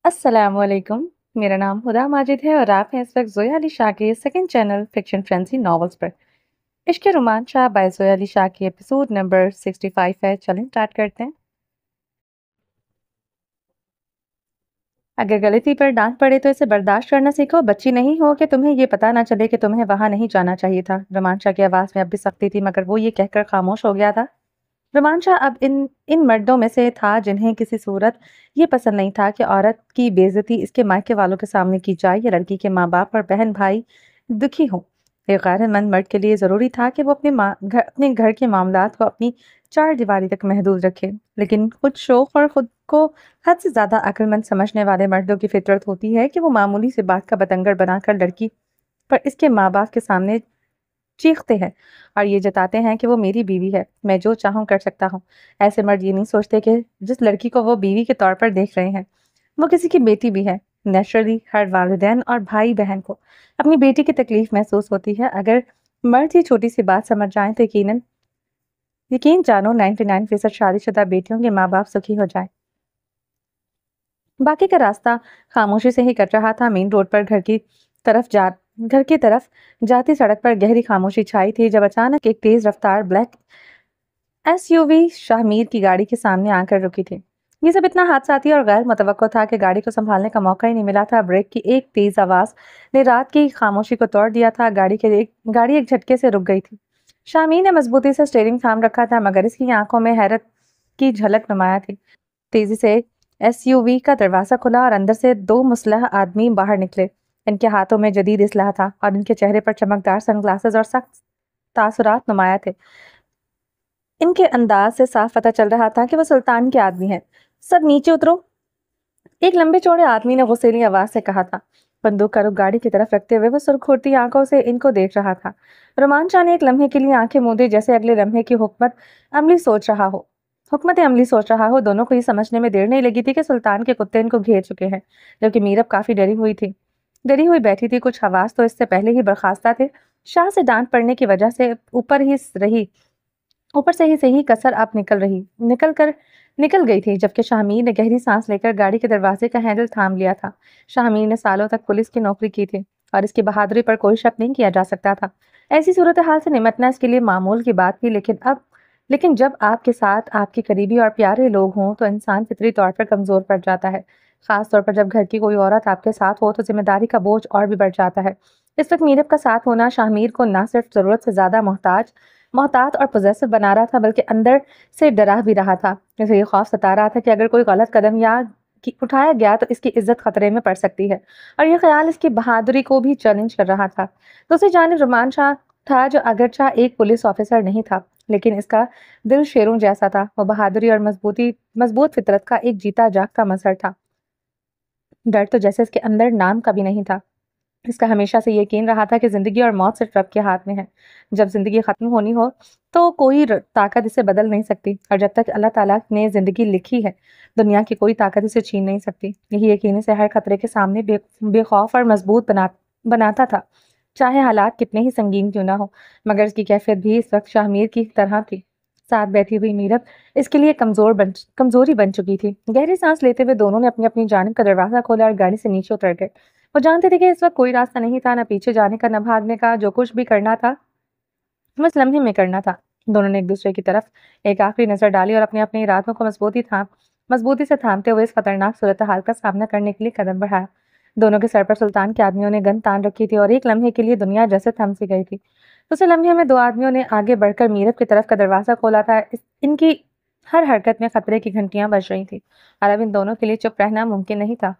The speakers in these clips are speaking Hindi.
अस्सलामुअलैकुम। मेरा नाम हुदा माजिद है और आप हैं इस वक्त ज़ोया अली शाह के second channel fiction frenzy novels पर। इश्क रोमांचा बाय ज़ोया अली शाह की एपिसोड नंबर 65 है। चलें स्टार्ट करते हैं। अगर गलती पर डांट पड़े तो इसे बर्दाश्त करना सीखो। बच्ची नहीं हो कि तुम्हें ये पता ना चले कि तुम्हें वहां नहीं जाना चाहिए था। रोमांचा की आवाज में अब भी सख्ती थी, मगर वो ये कहकर खामोश हो गया था। रोमांचा अब इन इन मर्दों में से था जिन्हें किसी सूरत ये पसंद नहीं था कि औरत की बेइज्जती इसके मायके वालों के सामने की जाए या लड़की के माँ बाप और बहन भाई दुखी हो। एक गैरतमंद मर्द के लिए जरूरी था कि वो अपने घर के मामलात को अपनी चार दीवारी तक महदूद रखे, लेकिन खुद शौक और खुद को हद से ज्यादा अक्लमंद समझने वाले मर्दों की फितरत होती है कि वो मामूली से बात का बतंगड़ बनाकर लड़की पर इसके माँ बाप के सामने चीखते हैं और ये जताते हैं कि वो मेरी बीवी है, मैं जो चाहूँ कर सकता हूँ। ऐसे मर्द ये नहीं सोचते कि जिस लड़की को वो बीवी के तौर पर देख रहे हैं वो किसी की बेटी भी है। नेचुरली हर वालिदैन और भाई बहन को अपनी बेटी की तकलीफ महसूस होती है। अगर मर्द ये छोटी सी बात समझ जाए तो यकीन जानो 99% शादीशुदा बेटियों के माँ बाप सुखी हो जाए। बाकी का रास्ता खामोशी से ही कट रहा था। मेन रोड पर घर की तरफ जाती सड़क पर गहरी खामोशी छाई थी जब अचानक एक तेज रफ्तार ब्लैक एसयूवी शाहमीर की गाड़ी के सामने आकर रुकी थी। ये सब इतना हादसाती और गैर मुतवक्को था कि गाड़ी को संभालने का मौका ही नहीं मिला था। ब्रेक की एक तेज आवाज ने रात की खामोशी को तोड़ दिया था। गाड़ी एक झटके से रुक गई थी। शामीर ने मजबूती से स्टीयरिंग थाम रखा था, मगर इसकी आंखों में हैरत की झलक नुमाया थी। तेजी से एसयूवी का दरवाजा खुला और अंदर से दो मुसल्लह आदमी बाहर निकले। इनके हाथों में जदीद इसलाह था और इनके चेहरे पर चमकदार सनग्लासेस और सख्त तासुरात नुमाया थे। इनके अंदाज से साफ पता चल रहा था कि वो सुल्तान के आदमी हैं। सब नीचे उतरो, एक लंबे चौड़े आदमी ने गुस्सैली आवाज से कहा था। बंदूक का रुख गाड़ी की तरफ रखते हुए वो सुरखुरती आंखों से इनको देख रहा था। रोमान शाह ने एक लम्हे के लिए आंखें मूंदी, जैसे अगले लम्हे की हुकमत अमली सोच रहा हो। दोनों को ये समझने में देर नहीं लगी थी कि सुल्तान के कुत्ते इनको घेर चुके हैं, जबकि मीरब काफी डरी हुई बैठी थी। कुछ हवास तो इससे पहले ही बर्खास्ता थे। शाह से डांट पड़ने की वजह से ऊपर से ही सही कसर अब निकल गई थी। जबकि शाहमीर ने गहरी सांस लेकर गाड़ी के दरवाजे का हैंडल थाम लिया था। शाहमीर ने सालों तक पुलिस की नौकरी की थी और इसकी बहादुरी पर कोई शक नहीं किया जा सकता था। ऐसी सूरत हाल से निमटना इसके लिए मामूल की बात थी, लेकिन जब आपके साथ आपके करीबी और प्यारे लोग हों तो इंसान फितरी तौर पर कमजोर पड़ जाता है। खास तौर पर जब घर की कोई औरत आपके साथ हो तो जिम्मेदारी का बोझ और भी बढ़ जाता है। इस वक्त मीरब का साथ होना शाहमीर को ना सिर्फ जरूरत से ज्यादा मोहतात और पोजेसिव बना रहा था, बल्कि अंदर से डरा भी रहा था। जैसे ये खौफ सता रहा था कि अगर कोई गलत कदम उठाया गया तो इसकी इज्जत खतरे में पड़ सकती है, और यह ख्याल इसकी बहादुरी को भी चैलेंज कर रहा था। दूसरी जानिब रुमान शाह था, जो अगरचा एक पुलिस ऑफिसर नहीं था, लेकिन इसका दिल शेरों जैसा था। वो बहादुरी और मजबूत फितरत का एक जीता जागता मसर था। डर तो जैसे इसके अंदर नाम का भी नहीं था। इसका हमेशा से यकीन रहा था कि जिंदगी और मौत सिर्फ रब के हाथ में है। जब जिंदगी खत्म होनी हो तो कोई ताकत इसे बदल नहीं सकती, और जब तक अल्लाह ताला ने जिंदगी लिखी है दुनिया की कोई ताकत इसे छीन नहीं सकती। यही यकीन इसे हर खतरे के सामने बेखौफ और मजबूत बनाता था, चाहे हालात कितने ही संगीन क्यों ना हो। मगर इसकी कैफियत भी इस वक्त शाहमीर की तरह थी। साथ बैठी हुई मीरब इसके लिए कमजोरी बन चुकी थी। गहरी सांस लेते हुए दोनों ने अपनी अपनी जानिब का दरवाजा खोला और गाड़ी से नीचे उतर गए। वो जानते थे कि इस वक्त कोई रास्ता नहीं था, ना पीछे जाने का, न भागने का। जो कुछ भी करना था बस लम्हे में करना था। दोनों ने एक दूसरे की तरफ एक आखिरी नजर डाली और अपने अपने इरादों को मजबूती से थामते हुए इस खतरनाक सूरत हाल का सामना करने के लिए कदम बढ़ाया। दोनों के सर पर सुल्तान के आदमियों ने गन तान रखी थी और एक लम्हे के लिए दुनिया जैसे थम सी गई थी। दूसरे लम्हे में दो आदमियों ने आगे बढ़कर मीरब की तरफ का दरवाजा खोला था। इनकी हर हरकत में खतरे की घंटियां बज रही थी और अब इन दोनों के लिए चुप रहना मुमकिन नहीं था।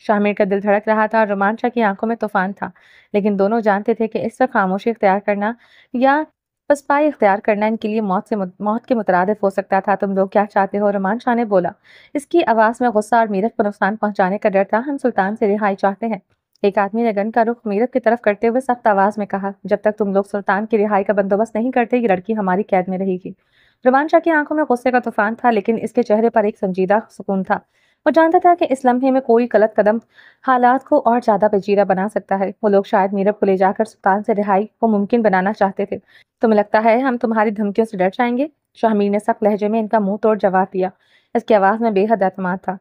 शामिर का दिल धड़क रहा था और रोमांचा की आंखों में तूफान था, लेकिन दोनों जानते थे कि इस वक्त खामोशी इख्तियार करना या पसपाई इख्तियार करना इनके लिए मौत के मुतरादिफ हो सकता था। तुम लोग क्या चाहते हो? रोमांचा ने बोला। इसकी आवाज में गुस्सा और मीरत को नुकसान पहुंचाने का डर था। हम सुल्तान से रिहाई चाहते हैं। एक आदमी ने गन का रुख मीरत की तरफ करते हुए सख्त आवाज में कहा। जब तक तुम लोग सुल्तान की रिहाई का बंदोबस्त नहीं करते ये लड़की हमारी कैद में रहेगी। रोमांचा की आंखों में गुस्से का तूफान था, लेकिन इसके चेहरे पर एक संजीदा सुकून था। वो जानता था कि इस लम्हे में कोई गलत कदम हालात को और ज्यादा पेचीदा बना सकता है। वो लोग शायद मीरब को ले जाकर सुल्तान से रिहाई को मुमकिन बनाना चाहते थे। तुम्हें लगता है हम तुम्हारी धमकियों से डर जाएंगे? शाहमीर ने सख्त लहजे में इनका मुंह तोड़ जवाब दिया। इसकी आवाज में बेहद एतमाद था।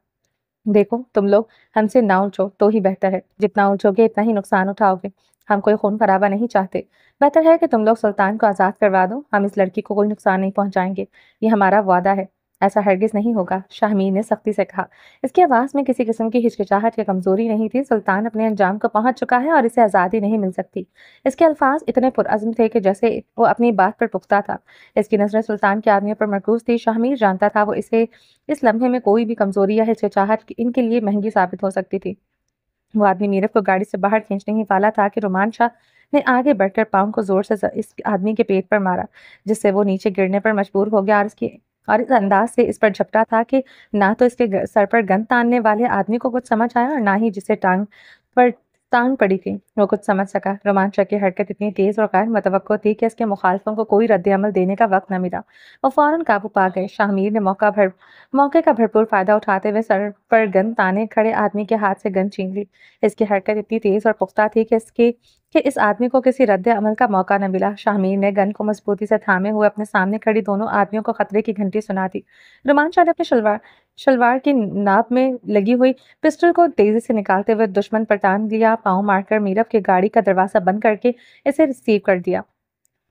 देखो तुम लोग हमसे ना उलझो तो ही बेहतर है, जितना उलझोगे इतना ही नुकसान उठाओगे। हम कोई खून खराबा नहीं चाहते। बेहतर है कि तुम लोग सुल्तान को आज़ाद करवा दो, हम इस लड़की को कोई नुकसान नहीं पहुंचाएंगे। ये हमारा वादा है। ऐसा हरगिज नहीं होगा, शाहमीर ने सख्ती से कहा। इसकी आवाज़ में किसी किस्म की हिचकिचाहट या कमजोरी नहीं थी। सुल्तान अपने अंजाम को पहुंच चुका है और इसे आज़ादी नहीं मिल सकती। इसके अल्फाज इतने पुरअज़्म थे कि जैसे वो अपनी बात पर पुख्ता था। इसकी नजरें सुल्तान के आदमियों पर मरकूज थी। शाहमीर जानता था वो इसे इस लम्हे में कोई भी कमजोरी या हिचकिचाहट इनके लिए महंगी साबित हो सकती थी। वो आदमी नीरव को गाड़ी से बाहर खींचने ही वाला था कि रुमान शाह ने आगे बढ़कर पाँव को जोर से इस आदमी के पेट पर मारा, जिससे वो नीचे गिरने पर मजबूर हो गया और इस अंदाज से इस पर झपटा था कि ना तो इसके सर पर गन तानने वाले आदमी को कुछ समझ आया और ना ही जिसे पर टांग पड़ी थी वो कुछ समझ सका। रोमांच की हरकत इतनी तेज और गैर मुतवक्को थी कि इसके मुखालफों को कोई रद्द-ए-अमल देने का वक्त न मिला। वो फौरन काबू पा गए। शाहमीर ने मौके का भरपूर फायदा उठाते हुए सर पर गन ताने खड़े आदमी के हाथ से गन छीन ली। इसकी हरकत इतनी तेज और पुख्ता थी कि इस आदमी को किसी रद्द-ए-अमल का मौका न मिला। शाहमीर ने गन को मजबूती से थामे हुए अपने सामने खड़ी दोनों आदमियों को खतरे की घंटी सुना दी। रोमांच ने अपने शलवार की नाप में लगी हुई पिस्टल को तेजी से निकालते हुए दुश्मन पर तान लिया। पाँव मारकर मीरव की गाड़ी का दरवाजा बंद करके इसे रिसीव कर दिया।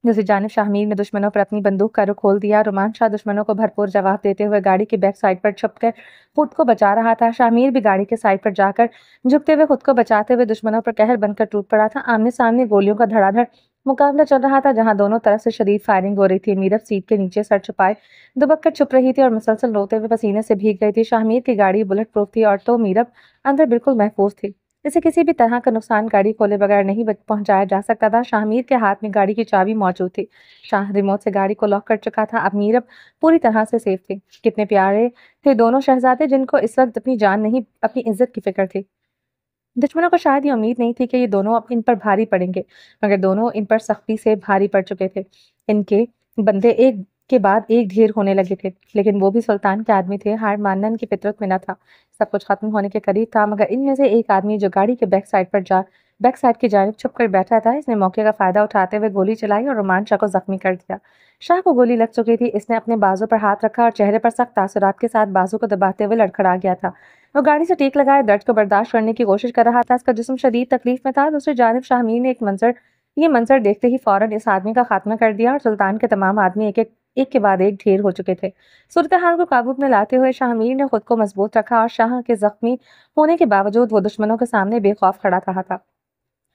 दूसरी जानिब शाहमीर ने दुश्मनों पर अपनी बंदूक का रुख खोल दिया। रुमान शाह दुश्मनों को भरपूर जवाब देते हुए गाड़ी की बैक साइड पर छुपकर खुद को बचा रहा था। शाहमीर भी गाड़ी के साइड पर जाकर झुकते हुए खुद को बचाते हुए दुश्मनों पर कहर बनकर टूट पड़ा था। आमने सामने गोलियों का धड़ाधड़ मुकाबला चल रहा था, जहां दोनों तरफ से शदीद फायरिंग हो रही थी। मीरव सीट के नीचे सर छुपाए दुबक कर छुप रही थी और मुसलसल रोते हुए पसीने से भीग गई थी। शाहमीर की गाड़ी बुलेट प्रूफ थी और तो मीरव अंदर बिल्कुल महफूज थी। इसे किसी भी तरह का नुकसान गाड़ी खोले बगैर नहीं पहुंचाया जा सकता था। शाहमीर के हाथ में गाड़ी की चाबी मौजूद थी। शाह रिमोट से गाड़ी को लॉक कर चुका था। अब मीरब पूरी तरह से सेफ थे। कितने प्यारे थे दोनों शहजादे, जिनको इस वक्त अपनी जान नहीं अपनी इज्जत की फिक्र थी। दुश्मनों को शायद ये उम्मीद नहीं थी कि ये दोनों अब इन पर भारी पड़ेंगे, मगर दोनों इन पर सख्ती से भारी पड़ चुके थे। इनके बंदे एक के बाद एक ढेर होने लगे थे, लेकिन वो भी सुल्तान के आदमी थे। हार मानना इनकी फितरत में न था। सब कुछ खत्म होने के करीब था, मगर इनमें से एक आदमी जो गाड़ी के बैक साइड की जानिब छुप कर बैठा था, इसने मौके का फायदा उठाते हुए गोली चलाई और रोमान शाह को जख्मी कर दिया। शाह को गोली लग चुकी थी। इसने अपने बाजू पर हाथ रखा और चेहरे पर सख्त तासुरात के साथ बाजू को दबाते हुए लड़खड़ा गया था। वो गाड़ी से टेक लगाए दर्द को बर्दाश्त करने की कोशिश कर रहा था। इसका जिस्म शदीद तकलीफ में था। दूसरी जानिब शाहमीर ने ये मंजर देखते ही फौरन इस आदमी का खात्मा कर दिया और सुल्तान के तमाम आदमी एक के बाद एक ढेर हो चुके थे। सूरत हाल को काबू में लाते हुए शाहमीर ने खुद को मजबूत रखा और शाह के जख्मी होने के बावजूद वो दुश्मनों के सामने बेखौफ खड़ा रहा था।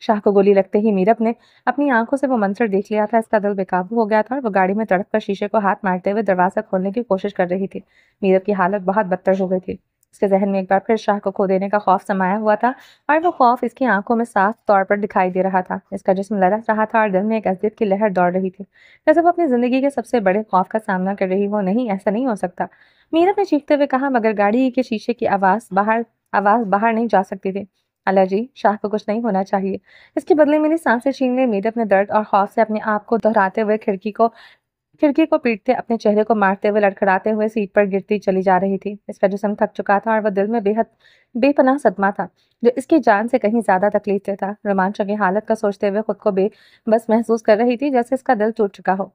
शाह को गोली लगते ही मीरब ने अपनी आंखों से वो मंजर देख लिया था। इसका दिल बेकाबू हो गया था और वो गाड़ी में तड़प कर शीशे को हाथ मारते हुए दरवाजा खोलने की कोशिश कर रही थी। मीरब की हालत बहुत बदतर हो गई थी। उसके जहन में एक बार फिर शाह को खो देने का खौफ समाया हुआ था और वो खौफ इसकी आंखों में साफ तौर पर दिखाई दे रहा था। इसका जिस्म लड़क रहा था और दिल में एक अज़ियत की लहर दौड़ रही थी, जैसे वो अपनी जिंदगी के सबसे बड़े खौफ का सामना कर रही हो। नहीं, ऐसा नहीं हो सकता, मीरब ने चीखते हुए कहा, मगर गाड़ी के शीशे की आवाज बाहर नहीं जा सकती थी। अल्लाह जी, शाह को कुछ नहीं होना चाहिए। इसके बदले मेरी सांसें छीन ले। मीरब ने दर्द और खौफ से अपने आप को दोहराते हुए खिड़की को पीटते अपने चेहरे को मारते हुए लड़खड़ाते हुए सीट पर गिरती चली जा रही थी। इसका जिस्म थक चुका था और वह दिल में बेहद बेपनाह सदमा था, जो इसकी जान से कहीं ज्यादा तकलीफ देता था। रोमांच की हालत का सोचते हुए खुद को बेबस महसूस कर रही थी, जैसे इसका दिल टूट चुका हो।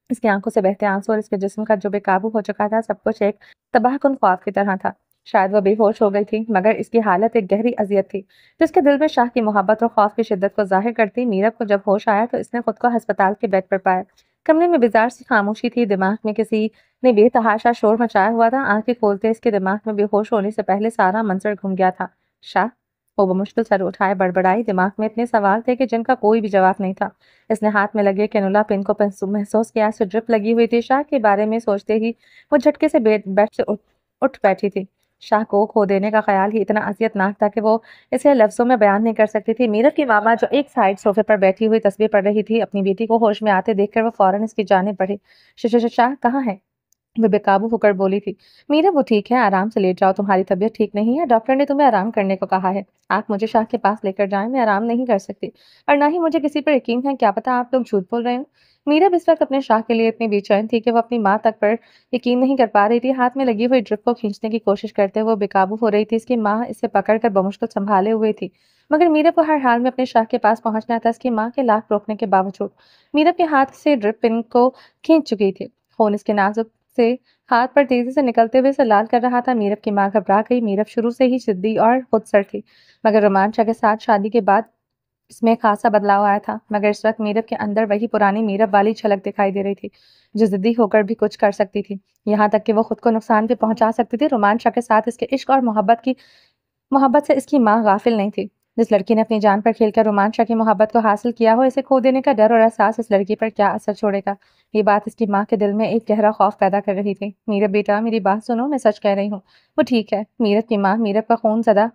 इसकी आंखों से बहते आंसू और इसके जिस्म का जो बेकाबू हो चुका था, सब कुछ एक तबाहकुन ख्वाब की तरह था। शायद वह बेहोश हो गई थी, मगर इसकी हालत एक गहरी अजियत थी, जो इसके दिल में शाह की मोहब्बत और खौफ की शिद्दत को जाहिर करती। मीरब को जब होश आया तो इसने खुद को अस्पताल के बेड पर पाया। कमरे में बेजार सी खामोशी थी। दिमाग में किसी ने बेतहाशा शोर मचाया हुआ था। आंखें खोलते इसके दिमाग में बेहोश होने से पहले सारा मंजर घूम गया था। शाह, वो मुश्किल सर उठाए बड़बड़ाई। दिमाग में इतने सवाल थे कि जिनका कोई भी जवाब नहीं था। इसने हाथ में लगे कैनुला पिन को महसूस किया। इससे ड्रिप लगी हुई थी। शाह के बारे में सोचते ही वो झटके से बेड से उठ बैठी थी। शाह को खो देने का ख्याल ही इतना अजियतनाक था कि वो इसे लफ्जों में बयान नहीं कर सकती थी। मीरब की मामा, जो एक साइड सोफे पर बैठी हुई तस्वीर पढ़ रही थी, अपनी बेटी को होश में आते देखकर वो फौरन इसकी जानिब बढ़ी। शाह कहाँ है? वो बेकाबू होकर बोली थी। मीरा, वो ठीक है, आराम से लेट जाओ, तुम्हारी तबीयत ठीक नहीं है, डॉक्टर ने तुम्हें आराम करने को कहा है। आप मुझे शाह के पास लेकर जाएं, मैं आराम नहीं कर सकती और ना ही मुझे किसी पर यकीन है, क्या पता आप लोग झूठ बोल रहे हो। मीरा इस वक्त अपने शाह के लिए इतनी बेचैन थी कि वो अपनी माँ तक पर यकीन नहीं कर पा रही थी। हाथ में लगी हुई ड्रिप को खींचने की कोशिश करते हुए वो बेकाबू हो रही थी। इसकी माँ इसे पकड़कर बमुश्किल संभाले हुए थी, मगर मीरा को हर हाल में अपने शाह के पास पहुंचना था, इसकी माँ के लाख रोकने के बावजूद। मीरा के हाथ से ड्रिप पिन को खींच चुकी थी। खून इसके नाजुक से हाथ पर तेजी से निकलते हुए इसे लाल कर रहा था। मीरब की माँ घबरा गई। मीरब शुरू से ही जिद्दी और खुदसर थी, मगर रोमांचा के साथ शादी के बाद इसमें खासा बदलाव आया था। मगर इस वक्त मीरब के अंदर वही पुरानी मीरब वाली झलक दिखाई दे रही थी, जो जिद्दी होकर भी कुछ कर सकती थी, यहाँ तक कि वो खुद को नुकसान भी पहुंचा सकती थी। रोमांचा के साथ इसके इश्क और मोहब्बत से इसकी माँ गाफिल नहीं थी। जिस लड़की ने अपनी जान पर खेलकर रोमांचा की मोहब्बत को हासिल किया हो, इसे खो देने का डर और एहसास इस लड़की पर क्या असर छोड़ेगा, ये बात इसकी माँ के दिल में एक गहरा खौफ पैदा कर रही थी। मीरब बेटा, मेरी बात सुनो, मैं सच कह रही हूँ। वो ठीक है। मीरब की माँ मीरब का खून ज़दा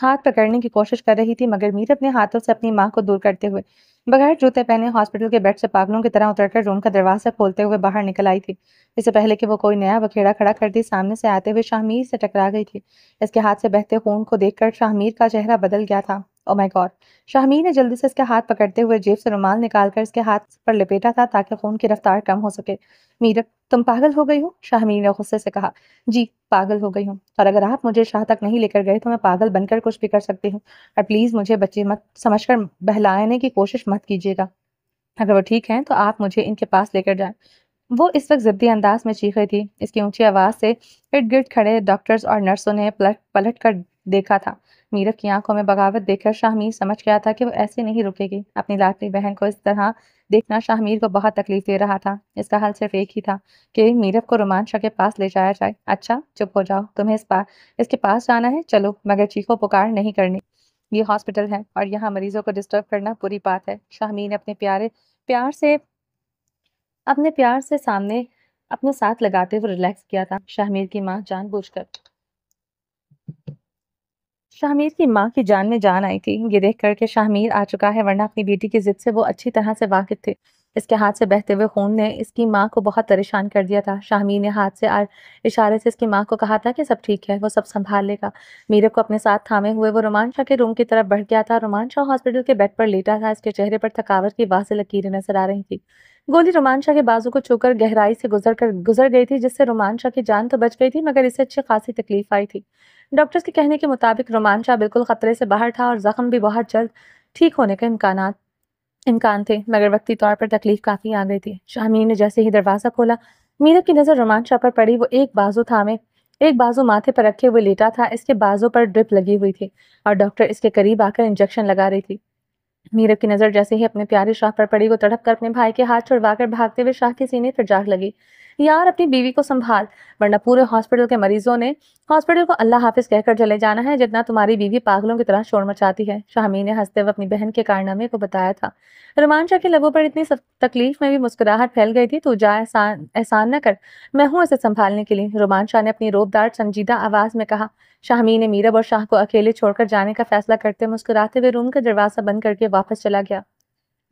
हाथ पकड़ने की कोशिश कर रही थी, मगर मीर अपने हाथों से अपनी माँ को दूर करते हुए बगैर जूते पहने हॉस्पिटल के बेड से पागलों की तरह उतरकर रूम का दरवाजा खोलते हुए बाहर निकल आई थी। इससे पहले कि वो कोई नया बखेड़ा खड़ा करती, सामने से आते हुए शाहमीर से टकरा गई थी। इसके हाथ से बहते खून को देखकर शाहमीर का चेहरा बदल गया था। Oh my God! शाहमीर ने जल्दी से इसके हाथ पकड़ते हुए जेब से रुमाल निकालकर इसके हाथ पर लपेटा था, ताकि खून की रफ्तार कम हो सके। मीरब, तुम पागल हो गई हो? शाहमीर ने गुस्से से कहा। जी, पागल हो गई हूँ, और अगर आप मुझे शाह तक नहीं लेकर गए तो मैं पागल बनकर कुछ भी कर सकती हूँ। और प्लीज़ मुझे बच्चे मत समझकर बहलाने की कोशिश मत कीजिएगा। अगर वो ठीक हैं तो आप मुझे इनके पास लेकर जाएं। वो इस वक्त ज़िद्दी अंदाज में चीख रही थी। इसकी ऊंची आवाज़ से इर्द-गिर्द खड़े डॉक्टर्स और नर्सों ने पलट पलट कर देखा था। मीरब की आंखों में बगावत देखकर शाहमीर समझ गया था कि वो ऐसे नहीं रुकेगी। अपनी लाडली बहन को इस तरह देखना शाहमीर को बहुत तकलीफ दे रहा था। इसका हल सिर्फ एक ही था कि मीरब को रोमांचा के पास ले जाया जाए। अच्छा, चुप हो जाओ, तुम्हें इसके पास जाना है, चलो, मगर चीखो पुकार नहीं करनी। ये हॉस्पिटल है और यहाँ मरीजों को डिस्टर्ब करना बुरी बात है। शाहमीर ने अपने प्यार से सामने अपने साथ लगाते हुए रिलैक्स किया था। शाहमीर की माँ की जान में जान आई थी। ये देख कर के शाहमीर आ चुका है, वरना अपनी बेटी की जिद से वो अच्छी तरह से वाकिफ थे। इसके हाथ से बहते हुए खून ने इसकी माँ को बहुत परेशान कर दिया था। शाहमीर ने हाथ से इशारे से इसकी माँ को कहा था कि सब ठीक है, वो सब संभाल लेगा। मीरब को अपने साथ थामे हुए वो रोमांचा के रूम की तरफ बढ़ गया था। रोमांचा हॉस्पिटल के बेड पर लेटा था। इसके चेहरे पर थकावट की वाज़ेह लकीरें नजर आ रही थी। गोली रोमांचा के बाजू को छूकर गहराई से गुजर गई थी, जिससे रोमांचा की जान तो बच गई थी, मगर इसे अच्छी खासी तकलीफ आई थी। डॉक्टर्स के कहने के मुताबिक रोमांचा बिल्कुल खतरे से बाहर था और जख्म भी बहुत जल्द ठीक होने का इम्कान थे, मगर वक्ती तौर पर तकलीफ काफी आ गई थी। शाहमीर ने जैसे ही दरवाजा खोला, मीरब की नजर रोमांचा पर पड़ी। वो एक बाजू माथे पर रखे हुए लेटा था। इसके बाजू पर ड्रिप लगी हुई थी और डॉक्टर इसके करीब आकर इंजेक्शन लगा रही थी। मीरब की नजर जैसे ही अपने प्यारे शाह पर पड़ी, वो तड़प कर अपने भाई के हाथ छुड़वाकर भागते हुए शाह के सीने पर जा लगी। यार, अपनी बीवी को संभाल, वरना पूरे हॉस्पिटल के मरीजों ने हॉस्पिटल को अल्लाह हाफिज कहकर चले जाना है, जितना तुम्हारी बीवी पागलों की तरह शोर मचाती है। शाहमीर ने हंसते हुए अपनी बहन के कारनामे को बताया था। रोमांचा के लबों पर इतनी तकलीफ में भी मुस्कुराहट फैल गई थी। तू जा, एहसान न कर, मैं हूँ इसे संभालने के लिए, रोमांचा ने अपनी रोबदार संजीदा आवाज में कहा। शाहमीर ने मीरब और शाह को अकेले छोड़कर जाने का फैसला करते मुस्कुराते हुए रूम का दरवाजा बंद करके वापस चला गया।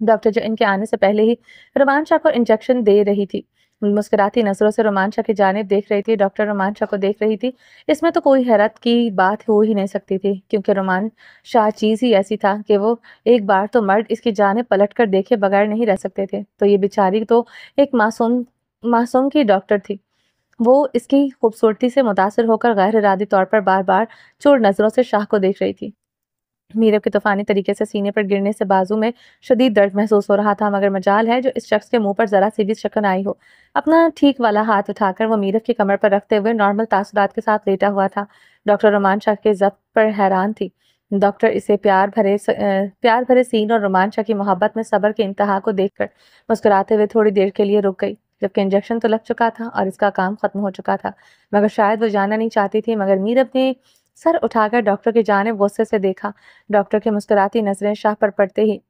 डॉक्टर जो इनके आने से पहले ही रोमांचा को इंजेक्शन दे रही थी, मुस्कुराती नजरों से रोमांचा की जानिब देख रही थी। डॉक्टर रोमांचा को देख रही थी। इसमें तो कोई हैरत की बात हो ही नहीं सकती थी, क्योंकि रोमांचा चीज ही ऐसी था कि वो एक बार तो मर्द इसकी जानिब पलट कर देखे बगैर नहीं रह सकते थे। तो ये बेचारी तो एक मासूम की डॉक्टर थी। वो इसकी खूबसूरती से मुतासिर होकर गैर इरादी तौर पर बार बार चोर नजरों से शाह को देख रही थी। मीरब के तूफानी तरीके से सीने पर गिरने से बाजू में शदीद दर्द महसूस हो रहा था, मगर मजाल है जो इस शख्स के मुंह पर जरा सी भी शकन आई हो। अपना ठीक वाला हाथ उठाकर वो मीरब की कमर पर रखते हुए नॉर्मल तासुरात के साथ लेटा हुआ था। डॉक्टर रोमांचा के जब्त पर हैरान थी। डॉक्टर इसे प्यार भरे सीन और रोमांचा की मोहब्बत में सब्र के इंतहा को देखकर मुस्कुराते हुए थोड़ी देर के लिए रुक गई, जबकि इंजेक्शन तो लग चुका था और इसका काम खत्म हो चुका था। मगर शायद वो जाना नहीं चाहती थी। मगर मीरब ने सर उठाकर डॉक्टर की जानिब गुस्से से देखा। डॉक्टर की मुस्कुराती नजरें शाह पर पड़ते ही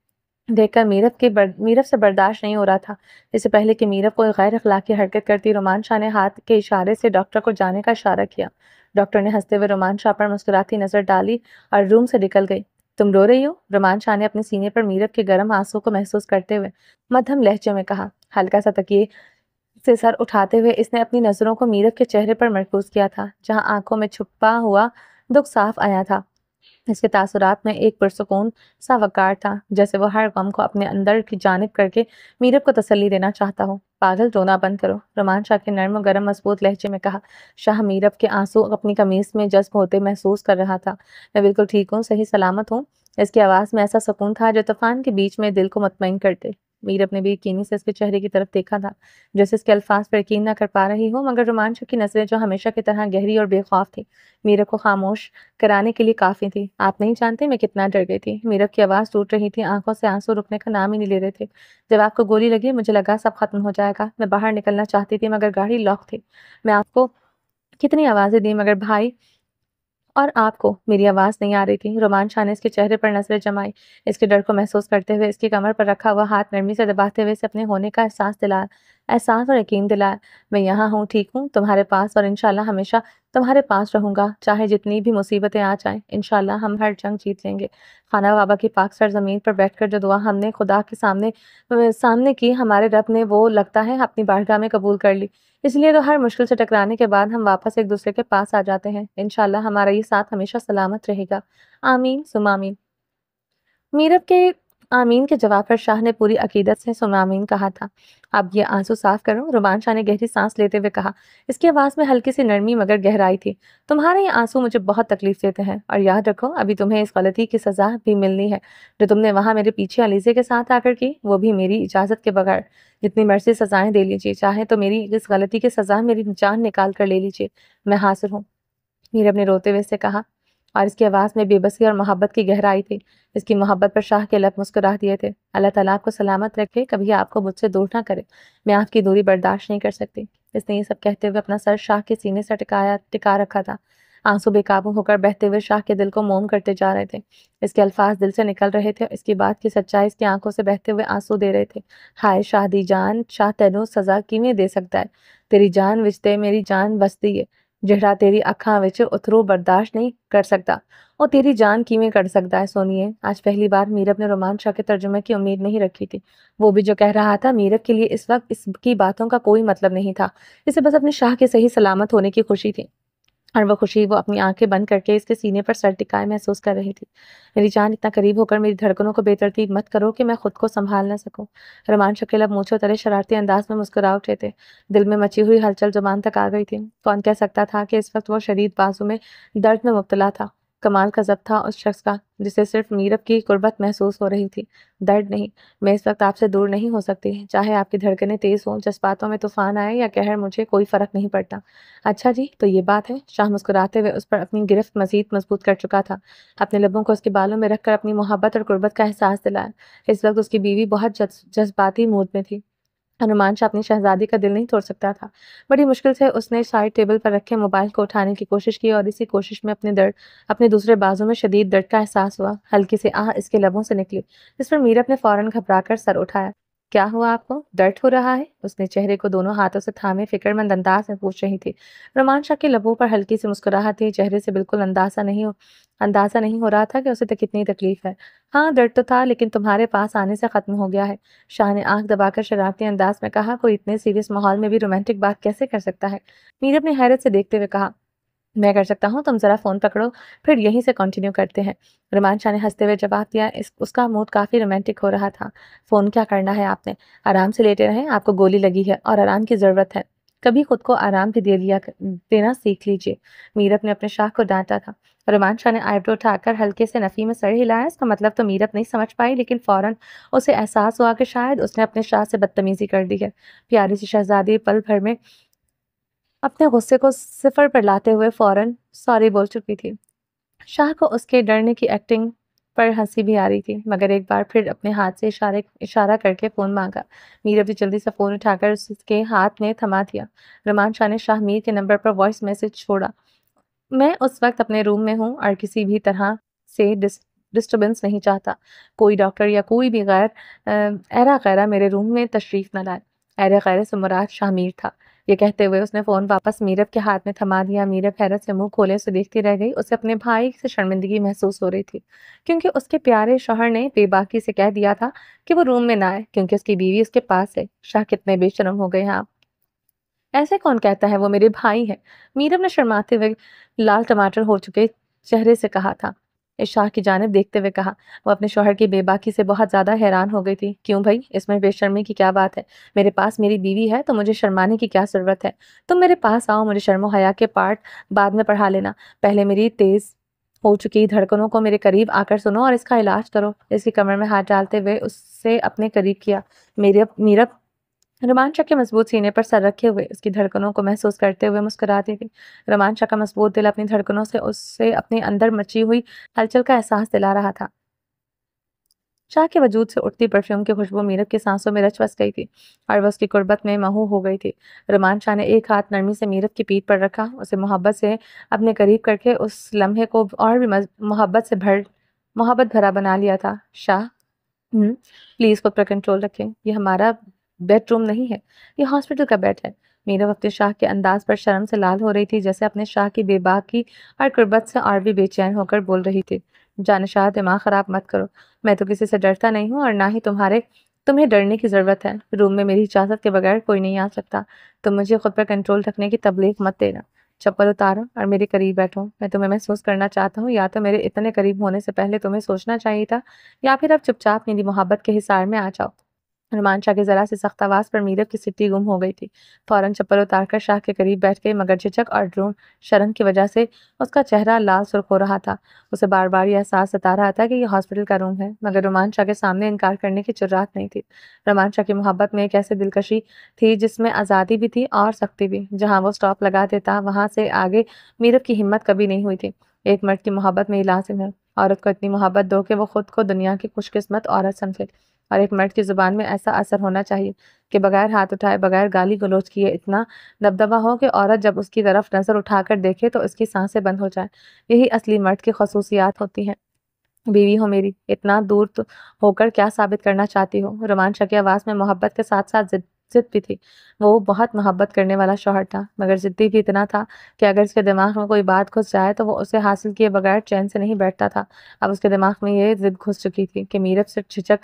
देखकर मीरब से बर्दाश्त नहीं हो रहा था। इससे पहले कि मीरब कोई गैर अखलाकी हरकत करती, रोमान शाह ने हाथ के इशारे से डॉक्टर को जाने का इशारा किया। डॉक्टर ने हंसते हुए रोमान शाह पर मुस्कुराती नजर डाली और रूम से निकल गई। तुम रो रही हो? रोमान शाह ने अपने सीने पर मीरब के गर्म आंसू को महसूस करते हुए मध्यम लहजे में कहा। हल्का सा तकिए से सर उठाते हुए इसने अपनी नजरों को मीरब के चेहरे पर मरकूज किया था, जहां आंखों में छुपा हुआ दुख साफ आया था। इसके तासुरात में एक पुरसुकून सा वकार था, जैसे वो हर गम को अपने अंदर की जानिब करके मीरब को तसल्ली देना चाहता हो। पागल, रोना बंद करो, रोमान शाह के नर्म गरम मजबूत लहजे में कहा। शाह मीरब के आंसू अपनी कमीज में जज्ब होते महसूस कर रहा था। मैं बिल्कुल ठीक हूँ, सही सलामत हूँ। इसकी आवाज़ में ऐसा सुकून था जो तूफान के बीच में दिल को मुतमईन करते। मीरब ने बेयकीनी से इसके चेहरे की तरफ देखा था, जैसे इसके अल्फाज पर यकीन न कर पा रही हो, मगर रोमांचक की नजरें जो हमेशा की तरह गहरी और बेखौफ थी, मीरब को खामोश कराने के लिए काफी थी। आप नहीं जानते मैं कितना डर गई थी। मीरब की आवाज़ टूट रही थी, आंखों से आंसू रुकने का नाम ही नहीं ले रहे थे। जब आपको गोली लगी मुझे लगा सब खत्म हो जाएगा। मैं बाहर निकलना चाहती थी मगर गाड़ी लॉक थी। मैं आपको कितनी आवाज़ें दी मगर भाई और आपको मेरी आवाज़ नहीं आ रही थी। रोमान शाह ने इसके चेहरे पर नजरें जमाई, इसके डर को महसूस करते हुए इसकी कमर पर रखा हुआ हाथ नरमी से दबाते हुए इसे अपने होने का एहसास और यकीन दिलाया। मैं यहाँ हूँ, ठीक हूँ, तुम्हारे पास, और इंशाल्लाह हमेशा तुम्हारे पास रहूंगा, चाहे जितनी भी मुसीबतें आ जाएं। इंशाल्लाह हम हर जंग जीत लेंगे। खाना बाबा की पाक सरजमीन पर बैठकर जो दुआ हमने खुदा के सामने की, हमारे रब ने वो लगता है अपनी बारगाह में कबूल कर ली। इसलिए तो हर मुश्किल से टकराने के बाद हम वापस एक दूसरे के पास आ जाते हैं। इंशाल्लाह हमारा ये साथ हमेशा सलामत रहेगा। आमीन सुम आमीन। मीरब के आमीन के जवाब पर शाह ने पूरी अकीदत से सुम आमीन कहा था। अब ये आंसू साफ करो, रुमान शाह ने गहरी सांस लेते हुए कहा। इसकी आवाज में हल्की सी नरमी मगर गहराई थी। तुम्हारे ये आंसू मुझे बहुत तकलीफ देते हैं, और याद रखो अभी तुम्हें इस गलती की सजा भी मिलनी है जो तुमने वहां मेरे पीछे अलीजे के साथ आकर की, वो भी मेरी इजाजत के बगैर। जितनी मर्जी सजाएं दे लीजिए, चाहे तो मेरी इस गलती की सजा मेरी जान निकाल कर ले लीजिए, मैं हाजिर हूँ। मीरब ने रोते हुए से कहा, और इसकी आवाज़ में बेबसी और मोहब्बत की गहराई थी। इसकी मोहब्बत पर शाह के लब मुस्कुरा दिए थे। अल्लाह ताला आपको सलामत रखे, कभी आपको मुझसे दूर ना करे, मैं आपकी दूरी बर्दाश्त नहीं कर सकती। इसने ये सब कहते हुए अपना सर शाह के सीने से टिका रखा था। आंसू बेकाबू होकर बहते हुए शाह के दिल को मोम करते जा रहे थे। इसके अल्फाज दिल से निकल रहे थे, इसकी बात की सच्चाई इसकी आंखों से बहते हुए आंसू दे रहे थे। हाय शाह दी जान, शाह तेनू सजा किवें दे सकता है? तेरी जान विच ते मेरी जान बसदी है, ਜਿਹੜਾ तेरी अखां विच उथरू बर्दाश्त नहीं कर सकता, और तेरी जान किवें कर सकता है सोनिए। आज पहली बार मीरब ने रोमान शाह के तर्जुमे की उम्मीद नहीं रखी थी। वो भी जो कह रहा था, मीरब के लिए इस वक्त इसकी बातों का कोई मतलब नहीं था। इसे बस अपने शाह के सही सलामत होने की खुशी थी, और वो खुशी वो अपनी आंखें बंद करके इसके सीने पर सर टिकाए महसूस कर रही थी। मेरी जान, इतना करीब होकर मेरी धड़कनों को बेतरतीब मत करो कि मैं खुद को संभाल न सकूं। रोमान शकील अब मूंछों तले शरारती अंदाज में मुस्कुरा उठे थे। दिल में मची हुई हलचल जुबान तक आ गई थी। कौन कह सकता था कि इस वक्त वो शदीद बाजू में दर्द में मुब्तला था। कमाल का जब्त था उस शख्स का जिसे सिर्फ मीरब की कुर्बत महसूस हो रही थी, दर्द नहीं। मैं इस वक्त आपसे दूर नहीं हो सकती, चाहे आपकी धड़कनें तेज हों, जज्बातों में तूफान आए या कहर, मुझे कोई फर्क नहीं पड़ता। अच्छा जी, तो ये बात है। शाह मुस्कुराते हुए उस पर अपनी गिरफ्त मजीद मजबूत कर चुका था। अपने लबों को उसके बालों में रखकर अपनी मोहब्बत और कुर्बत का एहसास दिलाया। इस वक्त उसकी बीवी बहुत जज्बाती मूड में थी। हनुमान शाह अपनी शहजादी का दिल नहीं तोड़ सकता था। बड़ी मुश्किल से उसने साइड टेबल पर रखे मोबाइल को उठाने की कोशिश की, और इसी कोशिश में अपने दूसरे बाजू में शदीद दर्द का एहसास हुआ। हल्की सी आह इसके लबों से निकली, जिस पर मीरब ने फौरन घबराकर सर उठाया। क्या हुआ आपको? दर्द हो रहा है? उसने चेहरे को दोनों हाथों से थामे फिक्रमंद अंदाज में पूछ रही थी। रोमान शाह के लबों पर हल्की सी मुस्कुराहट थी, चेहरे से बिल्कुल अंदाजा नहीं हो रहा था कि उसे कितनी तकलीफ है। हाँ, दर्द तो था, लेकिन तुम्हारे पास आने से खत्म हो गया है। शाह ने आंख दबाकर शरारती अंदाज में कहा। कोई इतने सीरियस माहौल में भी रोमांटिक बात कैसे कर सकता है? मीरब ने हैरत से देखते हुए कहा, मैं कर सकता हूँ, तुम जरा फोन पकड़ो, फिर यहीं से कंटिन्यू करते हैं। रोमान शाह ने हंसते हुए जवाब दिया। उसका मूड काफी रोमांटिक हो रहा था। फोन क्या करना है आपने? आराम से लेटे रहें, आपको गोली लगी है और आराम की जरूरत है। कभी खुद को आराम भी देना सीख लीजिए। मीरब ने अपने शाह को डांटा था। रोमान शाह ने आईब्रो उठाकर हल्के से नफी में सर हिलाया। इसका मतलब तो मीरब नहीं समझ पाई, लेकिन फौरन उसे एहसास हुआ कि शायद उसने अपने शाह से बदतमीजी कर दी है। प्यारी सी शहजादी पल भर में अपने गुस्से को सिफर पर लाते हुए फौरन सॉरी बोल चुकी थी। शाह को उसके डरने की एक्टिंग पर हंसी भी आ रही थी, मगर एक बार फिर अपने हाथ से इशारा करके फोन मांगा। मीर भी जल्दी से फोन उठाकर उसके हाथ में थमा दिया। रमान शाह ने शाहमीर के नंबर पर वॉइस मैसेज छोड़ा। मैं उस वक्त अपने रूम में हूँ और किसी भी तरह से डिस्टर्बेंस नहीं चाहता। कोई डॉक्टर या कोई भी ऐरा गैरा मेरे रूम में तशरीफ न लाए। ऐरा गैरा से मुराद शाहमीर था। ये कहते हुए उसने फोन वापस मीरब के हाथ में थमा दिया। मीरब हैरत से मुंह खोले उसे देखती रह गई। उसे अपने भाई से शर्मिंदगी महसूस हो रही थी, क्योंकि उसके प्यारे शौहर ने बेबाकी से कह दिया था कि वो रूम में ना आए, क्योंकि उसकी बीवी उसके पास है। शाह, कितने बेशरम हो गए हैं आप। ऐसे कौन कहता है? वो मेरे भाई हैं। मीरब ने शर्माते हुए लाल टमाटर हो चुके चेहरे से कहा था। शाह की जानिब देखते हुए कहा। वो अपने शौहर की बेबाकी से बहुत ज्यादा हैरान हो गई थी। क्यों भाई, इसमें बेशर्मी की क्या बात है? मेरे पास मेरी बीवी है तो मुझे शर्माने की क्या जरूरत है? तुम मेरे पास आओ, मुझे शर्मो हया के पार्ट बाद में पढ़ा लेना। पहले मेरी तेज हो चुकी धड़कनों को मेरे करीब आकर सुनो और इसका इलाज करो। इसकी कमर में हाथ डालते हुए उससे अपने करीब किया। मीरब रोमांचा के मजबूत सीने पर सर रखे हुए उसकी धड़कनों को महसूस करते हुए मुस्कुराती थी। रोमांचा का मजबूत दिल अपनी धड़कनों से उससे अपने अंदर मची हुई हलचल का एहसास दिला रहा था। शाह के वजूद से उठती परफ्यूम की खुशबू मीरब की सांसों में रच बस गई थी और वह उसकी कुर्बत में महू हो गई थी। रुमान शाह ने एक हाथ नरमी से मीरब की पीठ पर रखा, उसे मोहब्बत से अपने करीब करके उस लम्हे को और भी मोहब्बत भरा बना लिया था। शाह, प्लीज खुद पर कंट्रोल रखें। ये हमारा बेडरूम नहीं है, ये हॉस्पिटल का बेड है। मीरब अपने शाह के अंदाज पर शर्म से लाल हो रही थी, जैसे अपने शाह की बेबाकी और कुर्बत से और भी बेचैन होकर बोल रही थी। जानशाह, दिमाग खराब मत करो। मैं तो किसी से डरता नहीं हूँ और ना ही तुम्हें डरने की जरूरत है। रूम में मेरी इजाजत के बगैर कोई नहीं आ सकता। तुम मुझे खुद पर कंट्रोल रखने की तबलीग मत देना। चप्पल उतारो और मेरे करीब बैठो। मैं तुम्हें महसूस करना चाहता हूँ। या तो मेरे इतने करीब होने से पहले तुम्हें सोचना चाहिए था, या फिर अब चुपचाप मेरी मोहब्बत के हिसार में आ जाओ। रुमान शाह की जरा सी सख्त आवाज पर मीरब की सिट्टी गुम हो गई थी। फौरन चप्पल उतारकर शाह के करीब बैठ गई, मगर झिझक और शर्म की वजह से उसका चेहरा लाल सुर्ख हो रहा था। उसे बार बार यह एहसास सता रहा था कि यह हॉस्पिटल का रूम है, मगर रुमान शाह के सामने इनकार करने की जुर्रात नहीं थी। रुमान शाह की मोहब्बत में एक ऐसी दिलकशी थी जिसमें आज़ादी भी थी और सख्ती भी। जहाँ वो स्टॉप लगा देता, वहां से आगे मीरब की हिम्मत कभी नहीं हुई थी। एक मर्द की मोहब्बत में लाजिम है औरत को इतनी मोहब्बत दो कि वो खुद को दुनिया की खुशकिस्मत औरत समझे, और एक मर्द की जुबान में ऐसा असर होना चाहिए कि बगैर हाथ उठाए, बगैर गाली गलौज किए इतना दबदबा हो कि औरत जब उसकी तरफ नजर उठाकर देखे तो उसकी सांसें बंद हो जाए। यही असली मर्द की खसूसियात होती हैं। बीवी हो मेरी, इतना दूर तो होकर क्या साबित करना चाहती हो? रोमांच की आवाज में मोहब्बत के साथ साथ जिद भी थी। वो बहुत मोहब्बत करने वाला शौहर था, मगर जिद्दी भी इतना था कि अगर उसके दिमाग में कोई बात घुस जाए तो वो उसे हासिल किए बगैर चैन से नहीं बैठता था। अब उसके दिमाग में ये जिद घुस चुकी थी कि मीरब से झिझक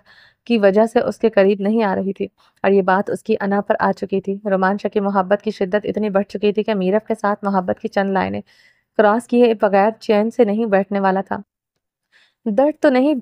की वजह से उसके करीब नहीं आ रही थी, और ये बात उसकी अना पर आ चुकी थी। रोमांच की मोहब्बत की शिद्दत इतनी बढ़ चुकी थी कि मीरब के साथ मोहब्बत की चंद लाइनें क्रॉस किए बगैर चैन से नहीं बैठने वाला था। दर्द तो नहीं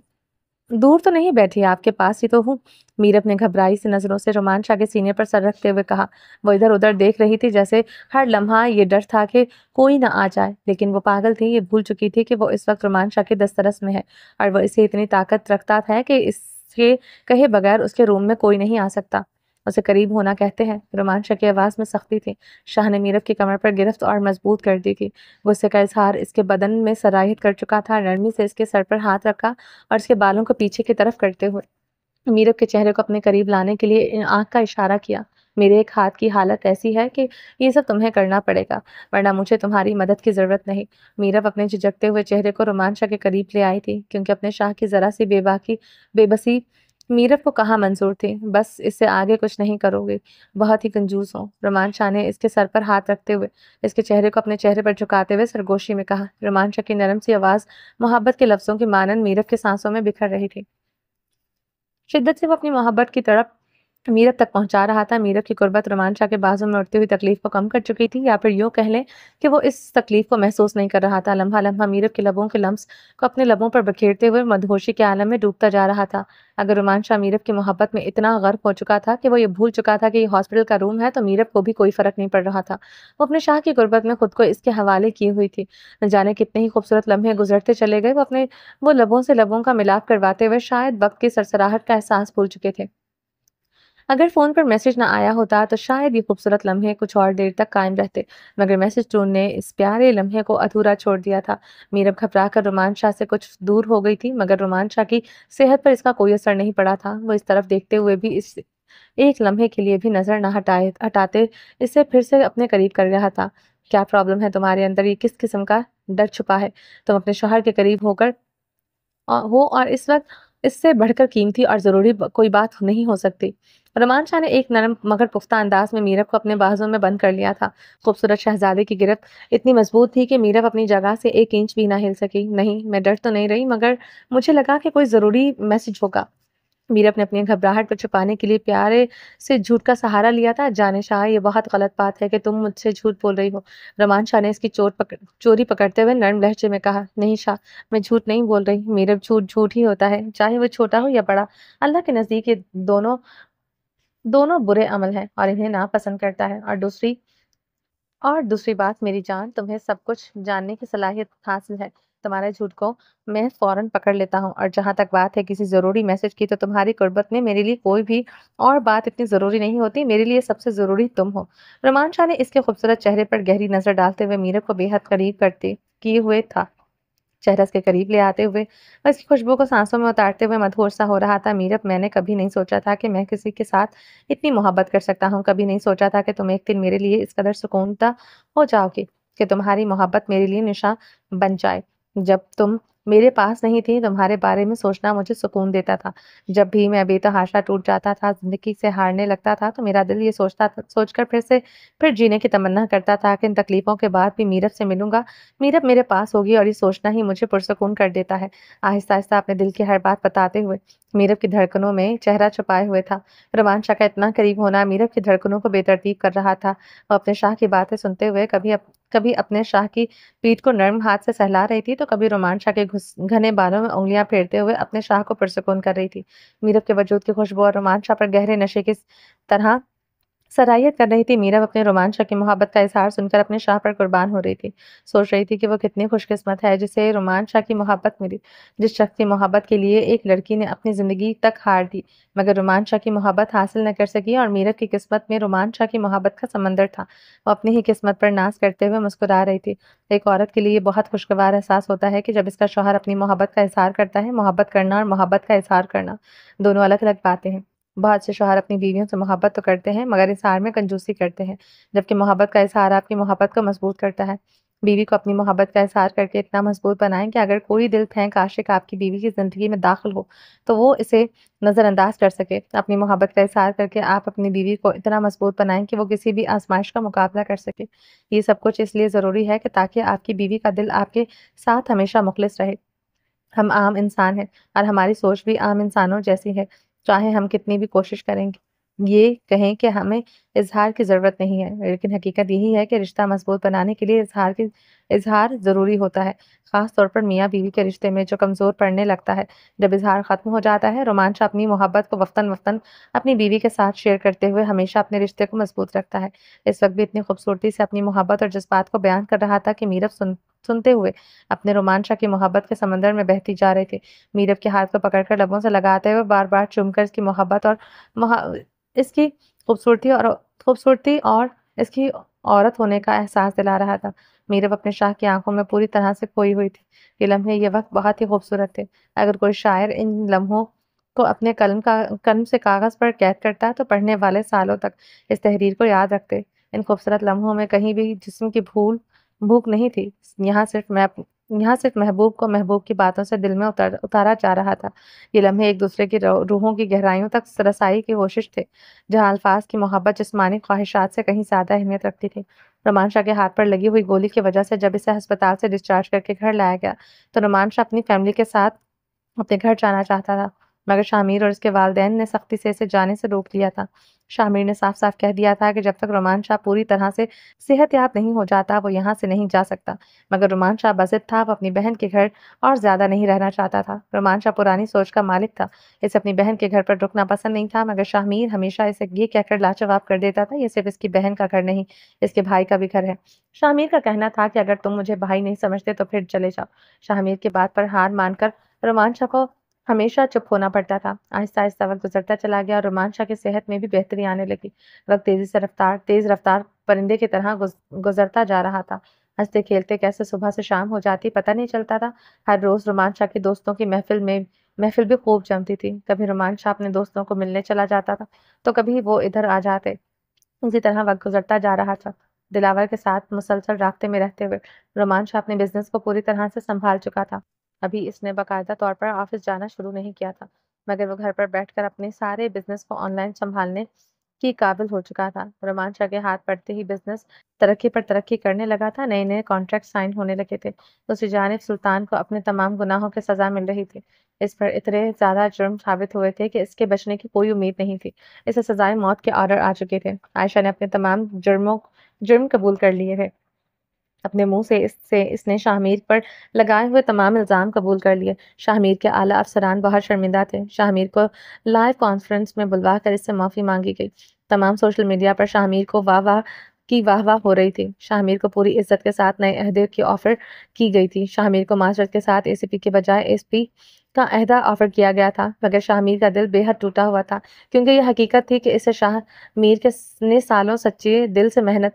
दूर तो नहीं बैठी, आपके पास ही तो हूँ। मीरब ने घबराई सी नजरों से रोमान शाह के सीने पर सर रखते हुए कहा। वो इधर उधर देख रही थी, जैसे हर लम्हा ये डर था कि कोई ना आ जाए, लेकिन वो पागल थी। ये भूल चुकी थी कि वो इस वक्त रोमान शाह के दस्तरस में है, और वो इसे इतनी ताकत रखता है कि इसके कहे बगैर उसके रूम में कोई नहीं आ सकता। उसे करीब होना कहते हैं। रोमान शाह की आवाज में सख्ती थी। शाह ने मीरब की कमर पर गिरफ्त और मजबूत कर दी थी। गुस्से का इजहार इसके बदन में सराहित कर चुका था। नरमी से इसके सर पर हाथ रखा और इसके बालों को पीछे की तरफ करते हुए मीरब के चेहरे को अपने करीब लाने के लिए आंख का इशारा किया। मेरे एक हाथ की हालत ऐसी है कि ये सब तुम्हें करना पड़ेगा, वरना मुझे तुम्हारी मदद की जरूरत नहीं। मीरब अपने झिझकते हुए चेहरे को रोमान शाह के करीब ले आई थी, क्योंकि अपने शाह की जरा सी बेबसी मीरब को कहाँ मंजूर थी। बस इससे आगे कुछ नहीं करोगे, बहुत ही कंजूस हो। रोमान शाह ने इसके सर पर हाथ रखते हुए इसके चेहरे को अपने चेहरे पर झुकाते हुए सरगोशी में कहा। रोमान शाह की नरम सी आवाज मोहब्बत के लफ्जों की मानन मीरब के सांसों में बिखर रही थी। शिद्दत से वो अपनी मोहब्बत की तड़प मीरब तक पहुंचा रहा था। मीरब की कुर्बत रोमान शाह के बाजू में उठती हुई तकलीफ को कम कर चुकी थी, या फिर यूं कह लें कि वो इस तकलीफ को महसूस नहीं कर रहा था। लम्हा लम्हा मीरब के लबों के लम्स को अपने लबों पर बखेरते हुए मदहोशी के आलम में डूबता जा रहा था। अगर रोमान शाह मीरब की मोहब्बत में इतना गर्क हो चुका था कि वो ये भूल चुका था कि ये हॉस्पिटल का रूम है, तो मीरब को भी कोई फर्क नहीं पड़ रहा था। वो अपने शाह की गुर्बत में खुद को इसके हवाले की हुई थी। न जाने कितने ही खूबसूरत लम्हे गुजरते चले गए। वो लबों से लबों का मिलाप करवाते हुए शायद वक्त की सरसराहट का एहसास भूल चुके थे। अगर फोन पर मैसेज ना आया होता तो शायद ये खूबसूरत लम्हे कुछ और देर तक कायम रहते, मगर मैसेज टून ने इस प्यारे लम्हे को अधूरा छोड़ दिया था। मीरब घबरा कर रोमान शाह से कुछ दूर हो गई थी, मगर रोमान शाह की सेहत पर इसका कोई असर नहीं पड़ा था। वो इस तरफ देखते हुए भी इस एक लम्हे के लिए भी नजर न हटाते इसे फिर से अपने करीब कर रहा था। क्या प्रॉब्लम है तुम्हारे अंदर? ये किस किस्म का डर छुपा है? तुम अपने शौहर के करीब होकर हो, और इस वक्त इससे बढ़कर कीमती और ज़रूरी कोई बात नहीं हो सकती। रोमान शाह ने एक नरम मगर पुख्ता अंदाज में मीरब को अपने बाजुओं में बंद कर लिया था। खूबसूरत शहजादे की गिरफ्त इतनी मजबूत थी कि मीरब अपनी जगह से एक इंच भी ना हिल सकी। नहीं, मैं डर तो नहीं रही, मगर मुझे लगा कि कोई ज़रूरी मैसेज होगा। मीरब ने अपनी घबराहट को छुपाने के लिए प्यारे से झूठ का सहारा लिया था। जाने शाह, ये बहुत गलत बात है कि तुम मुझसे झूठ बोल रही हो। रोमान शाह ने इसकी चोरी पकड़ते हुए नर्म लहजे में कहा। नहीं शाह, मैं झूठ नहीं बोल रही। मीरब, झूठ झूठ ही होता है, चाहे वो छोटा हो या बड़ा। अल्लाह के नजदीक ये दोनों दोनों बुरे अमल हैं और इन्हें नापसंद करता है। और दूसरी बात मेरी जान, तुम्हें सब कुछ जानने की सलाहियत हासिल है। तुम्हारे झूठ को मैं फ़ौरन पकड़ लेता हूँ और जहाँ तक बात है किसी ज़रूरी मैसेज की, तो तुम्हारी कुर्बत में मेरे लिए कोई भी और बात इतनी ज़रूरी नहीं होती, मेरे लिए सबसे ज़रूरी तुम हो। रोमान शाह ने इसके खूबसूरत चेहरे पर गहरी नज़र डालते हुए मीरब को बेहद करीब करते किए हुए था। चेहरा उसके करीब ले आते हुए और इसकी खुशबू को सांसों में उतारते हुए मधुर सा हो रहा था। मीरब, मैंने कभी नहीं सोचा था कि मैं किसी के साथ इतनी मोहब्बत कर सकता हूँ। कभी नहीं सोचा था कि तुम एक दिन मेरे लिए इस कदर सुकूनता हो जाओगे कि तुम्हारी मोहब्बत मेरे लिए निशा बन जाए। जब तुम मेरे पास नहीं थी, तुम्हारे बारे में सोचना मुझे सुकून देता था। जब भी मैं बेतहाशा टूट जाता था, ज़िंदगी से हारने लगता था, तो मेरा दिल ये सोचता था सोचकर फिर जीने की तमन्ना करता था कि इन तकलीफ़ों के बाद भी मीरब से मिलूँगा, मीरब मेरे पास होगी, और ये सोचना ही मुझे पुरसुकून कर देता है। आहिस्ता-आहिस्ता अपने दिल की हर बात बताते हुए मीरब की धड़कनों में चेहरा छुपाए हुए था। रोमांच का इतना करीब होना मीरब की धड़कनों को बेतरतीब कर रहा था। वो अपने शाह की बातें सुनते हुए कभी अपने शाह की पीठ को नर्म हाथ से सहला रही थी, तो कभी रोमांच के घने बालों में उँगलियाँ फेरते हुए अपने शाह को पुरसुकून कर रही थी। मीरब के वजूद की खुशबू और रोमांच पर गहरे नशे की तरह सराहियत कर रही थी। मीरा अपने रोमांच की मोहब्बत का इज़हार सुनकर अपने शाह पर कुर्बान हो रही थी। सोच रही थी कि वो कितनी खुशकिस्मत है जिसे रोमांच की मोहब्बत मिली। जिस शख्स की मोहब्बत के लिए एक लड़की ने अपनी ज़िंदगी तक हार दी, मगर रोमांच की मोहब्बत हासिल न कर सकी, और मीरा की किस्मत में रोमांच की मोहब्बत का समंदर था। वो अपनी ही किस्मत पर नाज़ करते हुए मुस्कुरा रही थी। एक औरत के लिए ये बहुत खुशगवार एहसास होता है कि जब इसका शौहर अपनी मोहब्बत का इज़हार करता है। मोहब्बत करना और मोहब्बत का इज़हार करना दोनों अलग-अलग बातें हैं। बहुत से शौहर अपनी बीवियों से मोहब्बत तो करते हैं, मगर इज़हार में कंजूसी करते हैं, जबकि मोहब्बत का इज़हार आपकी मोहब्बत को मज़बूत करता है। बीवी को अपनी मोहब्बत का इज़हार करके इतना मज़बूत बनाएँ कि अगर कोई दिल फेंक आशिक आपकी बीवी की ज़िंदगी में दाखिल हो, तो वो इसे नज़रअंदाज़ कर सके। अपनी मोहब्बत का इज़हार करके आप अपनी बीवी को इतना मज़बूत बनाएँ कि वो किसी भी आज़माइश का मुकाबला कर सके। ये सब कुछ इसलिए ज़रूरी है कि ताकि आपकी बीवी का दिल आपके साथ हमेशा मुख़लिस रहे। हम आम इंसान हैं और हमारी सोच भी आम इंसानों जैसी है, चाहे हम कितनी भी कोशिश करेंगे। ये कहें कि हमें इज़हार की ज़रूरत नहीं है, लेकिन हकीकत यही है कि रिश्ता मज़बूत बनाने के लिए इज़हार ज़रूरी होता है, ख़ास तौर पर मियाँ-बीवी के रिश्ते में जो कमज़ोर पड़ने लगता है। जब इज़हार ख़त्म हो जाता है, रोमांच अपनी मोहब्बत को वक़्तन-वक़्तन अपनी बीवी के साथ शेयर करते हुए हमेशा अपने रिश्ते को मज़बूत रखता है। इस वक़्त भी इतनी खूबसूरती से अपनी मोहब्बत और जज़्बात को बयान कर रहा था कि मीरब सुनते हुए अपने रोमांच की मोहब्बत के समंदर में बहती जा रहे थे। मीरब के हाथ को पकड़कर लबों से लगाते हुए बार-बार चूमकर इसकी मोहब्बत और मोहा इसकी खूबसूरती और इसकी औरत होने का एहसास दिला रहा था। मीरब अपने शाह की आँखों में पूरी तरह से खोई हुई थी। ये लम्हे, ये वक़्त बहुत ही खूबसूरत थे। अगर कोई शायर इन लम्हों को अपने कलम से कागज़ पर कैद करता, तो पढ़ने वाले सालों तक इस तहरीर को याद रखते। इन खूबसूरत लम्हों में कहीं भी जिस्म की भूख नहीं थी। यहाँ सिर्फ़ महबूब को महबूब की बातों से दिल में उतारा जा रहा था। ये लम्हे एक दूसरे की रूहों की गहराइयों तक रसाई की कोशिश थे, जहाँ अल्फ़ाज़ की मोहब्बत जिस्मानी ख़्वाहिशात से कहीं ज़्यादा अहमियत रखती थी। रोमान शाह के हाथ पर लगी हुई गोली की वजह से जब इसे अस्पताल से डिस्चार्ज करके घर लाया गया, तो रोमान शाह अपनी फ़ैमिली के साथ अपने घर जाना चाहता था, मगर शामिर और उसके वालिदैन ने सख्ती से इसे जाने से रोक लिया था। शामिर ने साफ-साफ कह दिया था कि जब तक रोमान शाह पूरी तरह से सेहतयाब नहीं हो जाता, वो यहाँ से नहीं जा सकता। मगर रोमान शाह बज़िद था, वो अपनी बहन के घर और ज़्यादा नहीं रहना चाहता था। रोमान शाह पुरानी सोच का मालिक था, इसे अपनी बहन के घर पर रुकना पसंद नहीं था, मगर शामिर हमेशा इसे ये कहकर लाजवाब कर देता था, ये सिर्फ़ इसकी बहन का घर नहीं, इसके भाई का भी घर है। शामिर का कहना था कि अगर तुम मुझे भाई नहीं समझते, तो फिर चले जाओ। शामिर की बात पर हार मानकर रोमान शाह को हमेशा चुप होना पड़ता था। आहिस्ता-आहिस्ता वक़्त गुज़रता चला गया और रोमान शाह की सेहत में भी बेहतरी आने लगी। वक़्त तेज़ रफ़्तार परिंदे की तरह गुज़रता जा रहा था। हँसते-खेलते कैसे सुबह से शाम हो जाती पता नहीं चलता था। हर रोज़ रोमान शाह के दोस्तों की महफ़िल भी खूब जमती थी। कभी रोमान शाह अपने दोस्तों को मिलने चला जाता था, तो कभी वो इधर आ जाते। इसी तरह वक़्त गुज़रता जा रहा था। दिलावर के साथ मुसलसल राब्ते में रहते हुए रोमान शाह अपने बिज़नेस को पूरी तरह से सँभाल चुका था। अभी इसने बाकायदा तौर पर ऑफ़िस जाना शुरू नहीं किया था, मगर वो घर पर बैठकर अपने सारे बिज़नेस को ऑनलाइन सँभालने की काबिल हो चुका था। रोमान शाह के हाथ पड़ते ही बिज़नेस तरक्की पर तरक्की करने लगा था, नए-नए कॉन्ट्रैक्ट साइन होने लगे थे। दूसरी जानिब सुल्तान को अपने तमाम गुनाहों की सज़ा मिल रही थी। इस पर इतने ज़्यादा जुर्म साबित हुए थे कि इसके बचने की कोई उम्मीद नहीं थी। इसे सज़ाए मौत के ऑर्डर आ चुके थे। आयशा ने अपने तमाम जुर्म कबूल कर लिए थे। अपने मुँह से इसने शाहमीर पर लगाए हुए तमाम इल्ज़ाम कबूल कर लिए। शाहमीर के आला अफ़सरान बहुत शर्मिंदा थे। शाहमीर को लाइव कॉन्फ्रेंस में बुलवा कर इससे माफ़ी माँगी गई। तमाम सोशल मीडिया पर शाहमीर को वाह-वाह की वाह-वाह हो रही थी। शाहमीर को पूरी इज़्ज़त के साथ नए अहदे की ऑफ़र की गई थी। शाहमीर को माज़रत के साथ एसीपी के बजाय एसपी का अहदा ऑफ़र किया गया था, मगर शाहमीर का दिल बेहद टूटा हुआ था, क्योंकि ये हकीकत थी कि इसे शाहमीर ने सालों सच्चे दिल से मेहनत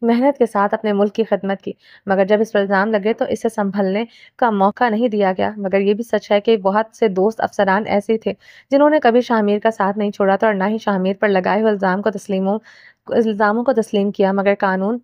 मेहनत के साथ अपने मुल्क की खिदमत की, मगर जब इस पर इल्ज़ाम लगे तो इसे सँभलने का मौका नहीं दिया गया। मगर ये भी सच है कि बहुत से दोस्त अफ़सरान ऐसे थे, जिन्होंने कभी शाहमीर का साथ नहीं छोड़ा था और ना ही शाहमीर पर लगाए हुए इल्ज़ामों को तस्लीम किया। मगर कानून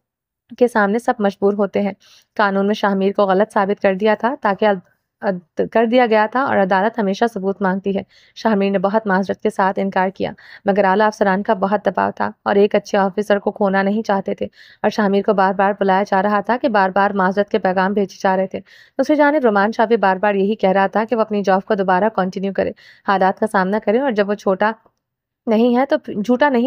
के सामने सब मजबूर होते हैं। कानून में शाहमीर को गलत साबित कर दिया था ताकि कर दिया गया था और अदालत हमेशा सबूत माँगती है। शाहमीर ने बहुत माज़रत के साथ इनकार किया, मगर आला अफ़सरान का बहुत दबाव था और एक अच्छे ऑफ़िसर को खोना नहीं चाहते थे और शाहमीर को बार-बार बुलाया जा रहा था कि बार-बार माज़रत के पैगाम भेजे जा रहे थे। दूसरी जानिब रोमान शाह भी बार-बार यही कह रहा था कि वो अपनी जॉब को दोबारा कंटिन्यू करे, हालात का सामना करे और जब वो झूठा नहीं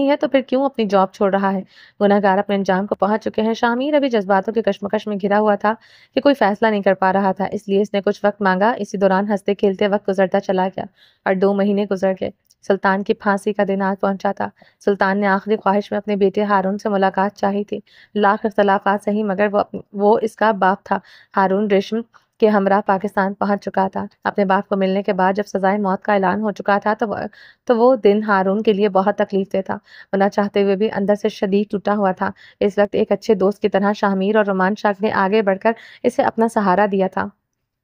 है तो फिर क्यों अपनी जॉब छोड़ रहा है? गुनहगार अपने अंजाम को पहुँच चुके हैं। शामीर अभी जज़्बातों की कशमकश में घिरा हुआ था कि कोई फ़ैसला नहीं कर पा रहा था, इसलिए इसने कुछ वक़्त माँगा। इसी दौरान हँसते-खेलते वक़्त गुज़रता चला गया और 2 महीने गुज़र गए। सुल्तान की फांसी का दिन आ पहुँचा था। सुल्तान ने आखिरी ख्वाहिश में अपने बेटे हारून से मुलाकात चाही थी। लाख इख्तलाफ़ात सही, मगर वो इसका बाप था। हारून रेशम के हमरा पाकिस्तान पहुँच चुका था। अपने बाप को मिलने के बाद जब सज़ाए मौत का ऐलान हो चुका था तो वो दिन हारून के लिए बहुत तकलीफ दे था। वो ना चाहते हुए भी अंदर से शदीद टूटा हुआ था। इस वक़्त एक अच्छे दोस्त की तरह शाहमीर और रोमान शाह ने आगे बढ़कर इसे अपना सहारा दिया था।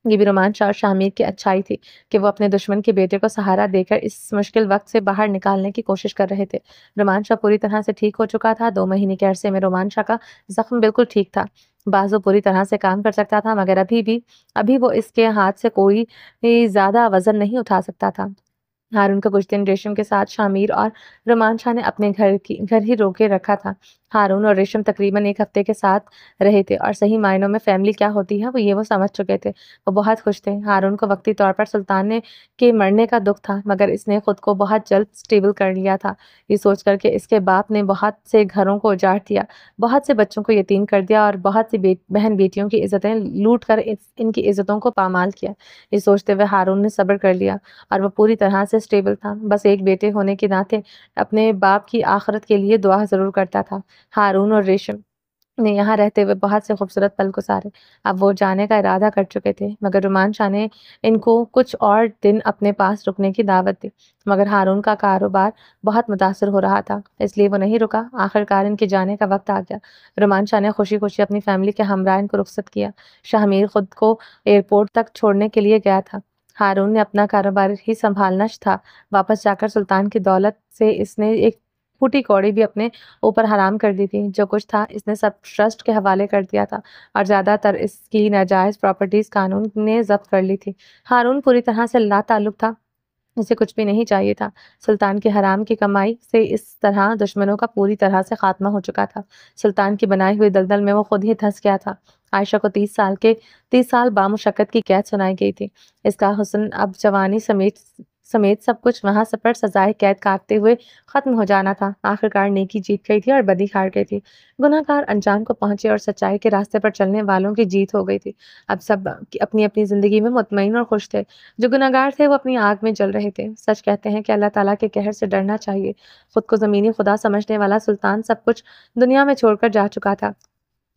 ये भी रोमान शाह और शाहमीर की अच्छाई थी कि वो अपने दुश्मन के बेटे को सहारा देकर इस मुश्किल वक़्त से बाहर निकालने की कोशिश कर रहे थे। रोमान शाह पूरी तरह से ठीक हो चुका था। 2 महीने के अरसे में रोमान शाह का ज़ख्म बिल्कुल ठीक था। बाज़ू पूरी तरह से काम कर सकता था, मगर अभी वो इसके हाथ से कोई ज़्यादा वज़न नहीं उठा सकता था। हारून को कुछ दिन रेशम के साथ शामीर और रोमान शाह ने अपने घर ही रोके रखा था। हारून और रेशम तकरीबन 1 हफ्ते के साथ रहे थे और सही मायनों में फैमिली क्या होती है वो समझ चुके थे। वो बहुत खुश थे। हारून को वक्ती तौर पर सुल्तान ने के मरने का दुख था, मगर इसने खुद को बहुत जल्द स्टेबल कर लिया था। ये सोचकर के इसके बाप ने बहुत से घरों को उजाड़ दिया, बहुत से बच्चों को यतीम कर दिया और बहुत सी बहन बेटियों की इज्जतें लूट कर इनकी इज्जतों को पामाल किया। ये सोचते हुए हारून ने सब्र कर लिया और वो पूरी तरह से स्टेबल था। बस एक बेटे होने के नाते अपने बाप की आखिरत के लिए दुआ ज़रूर करता था। हारून और रेशम ने यहाँ रहते हुए बहुत से खूबसूरत पल गुज़ारे। अब वो जाने का इरादा कर चुके थे, मगर रुमान शाह ने इनको कुछ और दिन अपने पास रुकने की दावत दी। मगर हारून का कारोबार बहुत मुतासिर हो रहा था, इसलिए वो नहीं रुका। आखिरकार इनके जाने का वक़्त आ गया। रुमान शाह ने खुशी-खुशी अपनी फैमिली के हमरा इनको रुखसत किया। शाहमीर खुद को एयरपोर्ट तक छोड़ने के लिए गया था। हारून ने अपना कारोबार ही सँभालना था। वापस जाकर सुल्तान की दौलत से इसने एक फूटी कौड़ी भी अपने ऊपर हराम कर दी थी। जो कुछ था इसने सब ट्रस्ट के हवाले कर दिया था और ज़्यादातर इसकी नाजायज़ प्रॉपर्टीज़ कानून ने ज़ब्त कर ली थी। हारून पूरी तरह से लाताल्लुक़ था। उसे कुछ भी नहीं चाहिए था। सुल्तान की हराम की कमाई से इस तरह दुश्मनों का पूरी तरह से खात्मा हो चुका था। सुल्तान की बनाई हुई दलदल में वो खुद ही धँस गया था। आयशा को 30 साल बामुशक्कत की कैद सुनाई गई थी। इसका हुस्न अब जवानी समेत सब कुछ वहाँ सब पर सजाए कैद काटते हुए खत्म हो जाना था। आखिरकार नेकी जीत गई थी और बदी हार गई थी। गुनहगार अंजाम को पहुंचे और सच्चाई के रास्ते पर चलने वालों की जीत हो गई थी। अब सब अपनी अपनी जिंदगी में मुतमईन और खुश थे। जो गुनहगार थे वो अपनी आग में जल रहे थे। सच कहते हैं कि अल्लाह ताला के कहर से डरना चाहिए। खुद को ज़मीनी खुदा समझने वाला सुल्तान सब कुछ दुनिया में छोड़कर जा चुका था।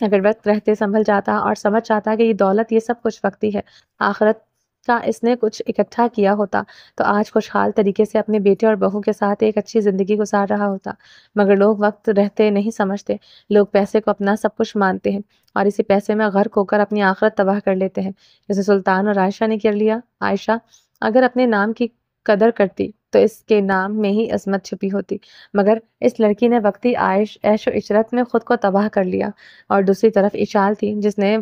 अगर वक़्त रहते सँभल जाता और समझ जाता कि ये दौलत ये सब कुछ वक़्ती है, आखिरत का इसने कुछ इकट्ठा किया होता, तो आज खुशहाल तरीके से अपने बेटे और बहू के साथ एक अच्छी ज़िंदगी गुज़ार रहा होता। मगर लोग वक़्त रहते नहीं समझते। लोग पैसे को अपना सब कुछ मानते हैं और इसी पैसे में गर्क होकर अपनी आखिरत तबाह कर लेते हैं। जैसे सुल्तान और आयशा ने कर लिया। आयशा अगर अपने नाम की कदर करती, तो इसके नाम में ही अज़मत छुपी होती। मगर इस लड़की ने वक़्ती ऐश-ओ-इशरत में खुद को तबाह कर लिया। और दूसरी तरफ इशाल थी, जिसने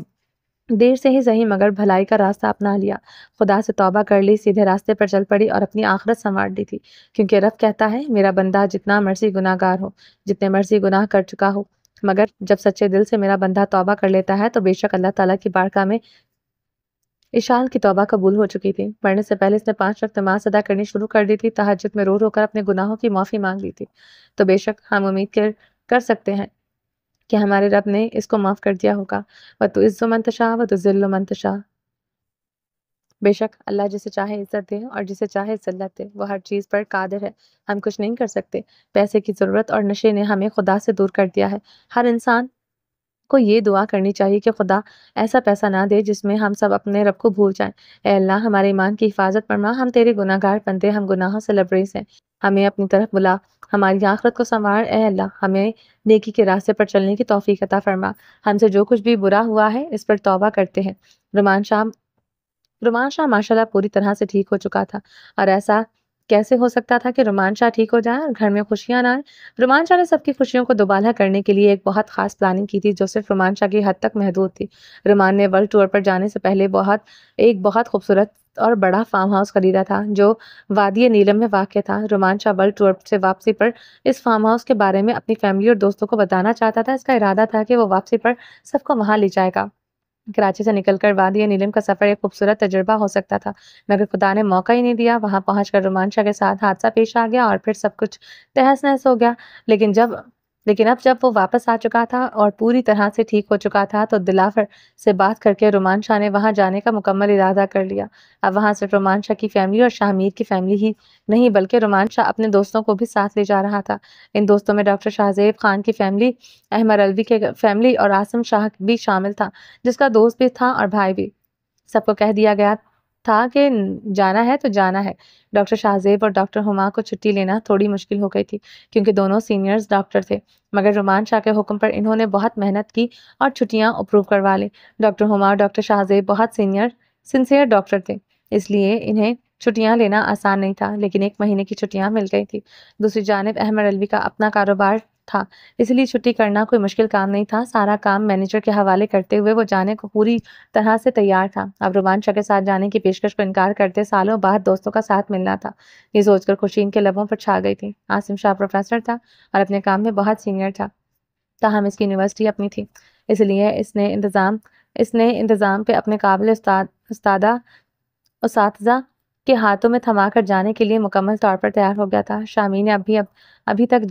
देर से ही सही मगर भलाई का रास्ता अपना लिया। खुदा से तौबा कर ली, सीधे रास्ते पर चल पड़ी और अपनी आखिरत सँवार ली थी। क्योंकि रब कहता है, मेरा बंदा जितना मर्ज़ी गुनाहगार हो, जितने मर्ज़ी गुनाह कर चुका हो, मगर जब सच्चे दिल से मेरा बंदा तौबा कर लेता है, तो बेशक अल्लाह ताला की बारगाह में इशाल की तौबा कबूल हो चुकी थी। मरने से पहले इसने 5 वक़्त नमाज़ अदा करनी शुरू कर दी थी, तहज्जुद में रो-रो कर अपने गुनाहों की माफ़ी माँग ली थी। तो बेशक हम उम्मीद कर सकते हैं कि हमारे रब ने इसको माफ़ कर दिया होगा। व तुइज़्ज़ु मन तशा व तुज़िल्लु मन तशा। बेशक अल्लाह जिसे चाहे इज़्ज़त दे और जिसे चाहे ज़िल्लत दे, वो हर चीज़ पर कादिर है। हम कुछ नहीं कर सकते। पैसे की ज़रूरत और नशे ने हमें खुदा से दूर कर दिया है। हर इंसान को ये दुआ करनी चाहिए कि खुदा ऐसा पैसा ना दे जिसमें हम सब अपने रब को भूल जाएँ। ऐ अल्लाह हमारे ईमान की हिफाज़त फरमा, हम तेरे गुनहगार बंदे, हम गुनाहों से लबरेज़ हैं। हमें अपनी तरफ बुला, हमारी आखिरत को सँवार ऐ अल्लाह, हमें नेकी के रास्ते पर चलने की तौफ़ीक अता फरमा। हमसे जो कुछ भी बुरा हुआ है, इस पर तौबा करते हैं। रुमान शाह रुमान शाह माशाल्लाह पूरी तरह से ठीक हो चुका था और ऐसा कैसे हो सकता था कि रुमान शाह ठीक हो जाए और घर में खुशियां ना आए। रुमान शाह ने सबकी खुशियों को दुबाला करने के लिए एक बहुत खास प्लानिंग की थी जो सिर्फ रुमान शाह की हद तक महदूद थी। रुमान ने वर्ल्ड टूर पर जाने से पहले बहुत खूबसूरत और बड़ा फार्म हाउस खरीदा था जो वादी नीलम में वाक़ था। रुमान शाह वर्ल्ड टूर से वापसी पर इस फार्म हाउस के बारे में अपनी फैमिली और दोस्तों को बताना चाहता था। इसका इरादा था कि वो वापसी पर सबको वहां ले जाएगा। कराची से निकलकर वादी नीलम का सफ़र एक खूबसूरत तजुर्बा हो सकता था, मगर खुदा ने मौका ही नहीं दिया। वहां पहुंचकर रोमांचा के साथ हादसा पेश आ गया और फिर सब कुछ तहस-नहस हो गया। लेकिन अब जब वो वापस आ चुका था और पूरी तरह से ठीक हो चुका था, तो दिलावर से बात करके रोमांचा ने वहां जाने का मुकम्मल इरादा कर लिया। अब वहां सिर्फ रोमांचा की फैमिली और शाहमीर की फैमिली ही नहीं, बल्कि रोमांचा अपने दोस्तों को भी साथ ले जा रहा था। इन दोस्तों में डॉक्टर शाहजेब खान की फैमिली, अहमद अलवी के फैमिली और आसिम शाह भी शामिल था, जिसका दोस्त भी था और भाई भी। सबको कह दिया गया था कि जाना है तो जाना है। डॉक्टर शाहज़ेब और डॉक्टर हुमा को छुट्टी लेना थोड़ी मुश्किल हो गई थी, क्योंकि दोनों सीनियर्स डॉक्टर थे। मगर रुमान शाह के हुक्म पर इन्होंने बहुत मेहनत की और छुट्टियां अप्रूव करवा ली। डॉक्टर हुमा और डॉक्टर शाहज़ेब बहुत सिंसियर डॉक्टर थे, इसलिए इन्हें छुट्टियां लेना आसान नहीं था, लेकिन 1 महीने की छुट्टियां मिल गई थी। दूसरी जानिब अहमद अलवी का अपना कारोबार था, इसलिए छुट्टी करना कोई मुश्किल काम नहीं था। सारा काम मैनेजर के हवाले करते हुए वो जाने को पूरी तरह से तैयार था। अब रोमांच के साथ जाने की पेशकश को इनकार करते सालों बाद दोस्तों का साथ मिलना था, ये सोचकर खुशी इनके लबों पर छा गई थी। आसिम शाह प्रोफेसर था और अपने काम में बहुत सीनियर था, ताहम इसकी यूनिवर्सिटी अपनी थी, इसलिए इसने इंतज़ाम पे अपने काबिल उस्तादा के हाथों में थमाकर जाने के लिए मुकम्मल तौर पर तैयार हो गया था। शामी ने अभी तक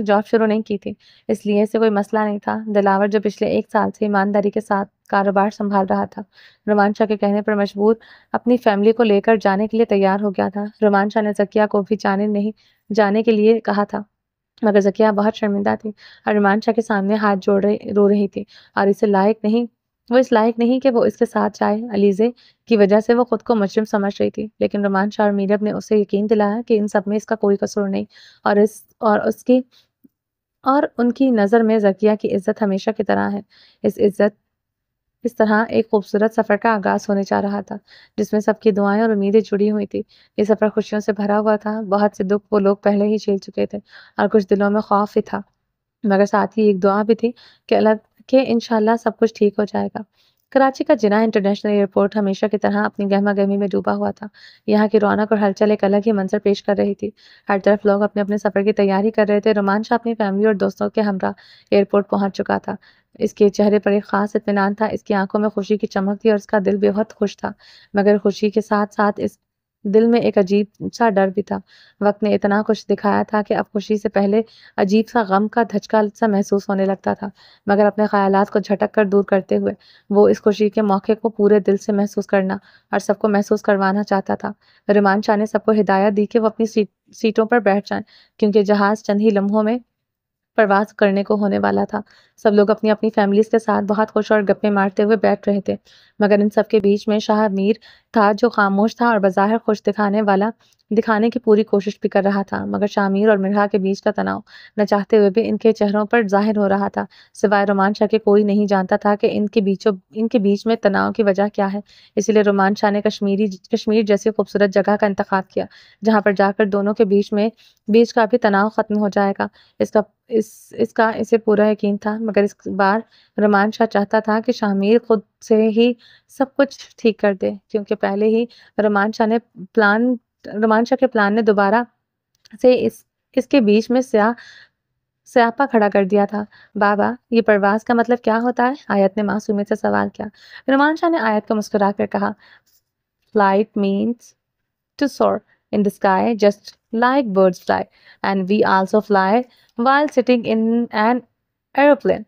जॉब शुरू नहीं की थी, इसलिए इसे कोई मसला नहीं था। दिलावर जो पिछले 1 साल से ईमानदारी के साथ कारोबार संभाल रहा था, रोमांचा के कहने पर मजबूर अपनी फैमिली को लेकर जाने के लिए तैयार हो गया था। रोमांचा ने जकिया को भी जाने के लिए कहा था, मगर ज़किया बहुत शर्मिंदा थी और रोमांचा के सामने हाथ रो रही थी और इस लायक नहीं कि वो इसके साथ जाए। अलीज़े की वजह से वो खुद को मुजरिम समझ रही थी, लेकिन रोमांचा और मीरब ने उसे यकीन दिलाया कि इन सब में इसका कोई कसूर नहीं और उनकी नज़र में ज़किया की इज़्ज़त हमेशा की तरह है। इस तरह एक खूबसूरत सफ़र का आगाज़ होने जा रहा था, जिसमें सबकी दुआएं और उम्मीदें जुड़ी हुई थी। ये सफ़र खुशियों से भरा हुआ था। बहुत से दुख वो लोग पहले ही झेल चुके थे और कुछ दिलों में खौफ भी था, मगर साथ ही एक दुआ भी थी कि इंशाल्लाह सब कुछ ठीक हो जाएगा। कराची का जिना इंटरनेशनल एयरपोर्ट हमेशा की तरह अपनी गहमा-गहमी में डूबा हुआ था। यहाँ की रौनक और हलचल एक अलग ही मंजर पेश कर रही थी। हर तरफ लोग अपने-अपने सफ़र की तैयारी कर रहे थे। रोमांच अपनी फैमिली और दोस्तों के हमरा एयरपोर्ट पहुँच चुका था। इसके चेहरे पर एक ख़ास इत्मीनान था, इसकी आँखों में खुशी की चमक थी और उसका दिल बेहद खुश था। मगर खुशी के साथ-साथ इस दिल में एक अजीब-सा डर भी था। वक़्त ने इतना कुछ दिखाया था कि अब खुशी से पहले अजीब-सा गम का धचका-सा महसूस होने लगता था। मगर अपने ख़यालात को झटक कर दूर करते हुए, वो इस खुशी के मौके को पूरे दिल से महसूस करना और सबको महसूस करवाना चाहता था। रुमान शाह ने सबको हिदायत दी कि वो अपनी सीटों पर बैठ जाएँ, क्योंकि जहाज़ चंद ही लम्हों में प्रवास करने को होने वाला था। सब लोग अपनी-अपनी फैमिलीज़ के साथ बहुत खुश और गप्पे मारते हुए बैठ रहे थे। मगर इन सब के बीच में शाह मीर था, जो खामोश था और बज़ाहिर खुश दिखाने की पूरी कोशिश भी कर रहा था। मगर शामीर और मिर्हा के बीच का तनाव न चाहते हुए भी इनके चेहरों पर ज़ाहिर हो रहा था। सिवाय रोमान शाह के कोई नहीं जानता था कि इनके बीच में तनाव की वजह क्या है। इसीलिए रोमान शाह ने कश्मीर जैसी खूबसूरत जगह का इंतखाब किया, जहाँ पर जाकर दोनों के बीच का भी तनाव ख़त्म हो जाएगा। इसका इसे पूरा यकीन था, मगर इस बार रुमान शाह चाहता था कि शामिर खुद से ही सब कुछ ठीक कर दे, क्योंकि पहले ही रुमान शाह ने प्लान रुमान शाह के प्लान ने दोबारा से इसके बीच में स्यापा खड़ा कर दिया था। बाबा, ये परवाज़ का मतलब क्या होता है? आयत ने मासूमियत से सवाल किया। रुमान शाह ने आयत को मुस्कुरा कर कहा, flight means to soar in the sky just like birds fly, and we also fly while sitting in an aeroplane.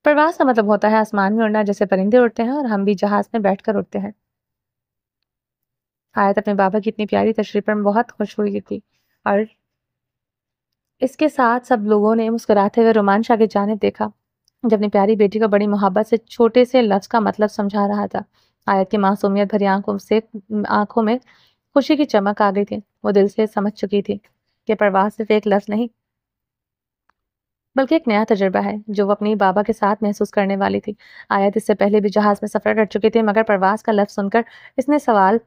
प्रवास का मतलब होता है आसमान में उड़ना, जैसे परिंदे उड़ते हैं और हम भी जहाज में बैठकर उड़ते हैं। आयत अपने बाबा की इतनी प्यारी तशरीह पर बहुत खुश हुई थी और इसके साथ सब लोगों ने मुस्कुराते हुए रोमांचा की जानिब देखा, जब अपनी प्यारी बेटी को बड़ी मोहब्बत से छोटे से लफ्ज का मतलब समझा रहा था। आयत की मासूमियत भरी आंखों में खुशी की चमक आ गई थी। वो दिल से समझ चुकी थी कि प्रवास सिर्फ एक लफ्ज नहीं, बल्कि एक नया तजुर्बा है जो वो अपनी बाबा के साथ महसूस करने वाली थी। आयत इससे पहले भी जहाज में सफर कर चुकी थी, मगर प्रवास का लफ्ज सुनकर इसने सवाल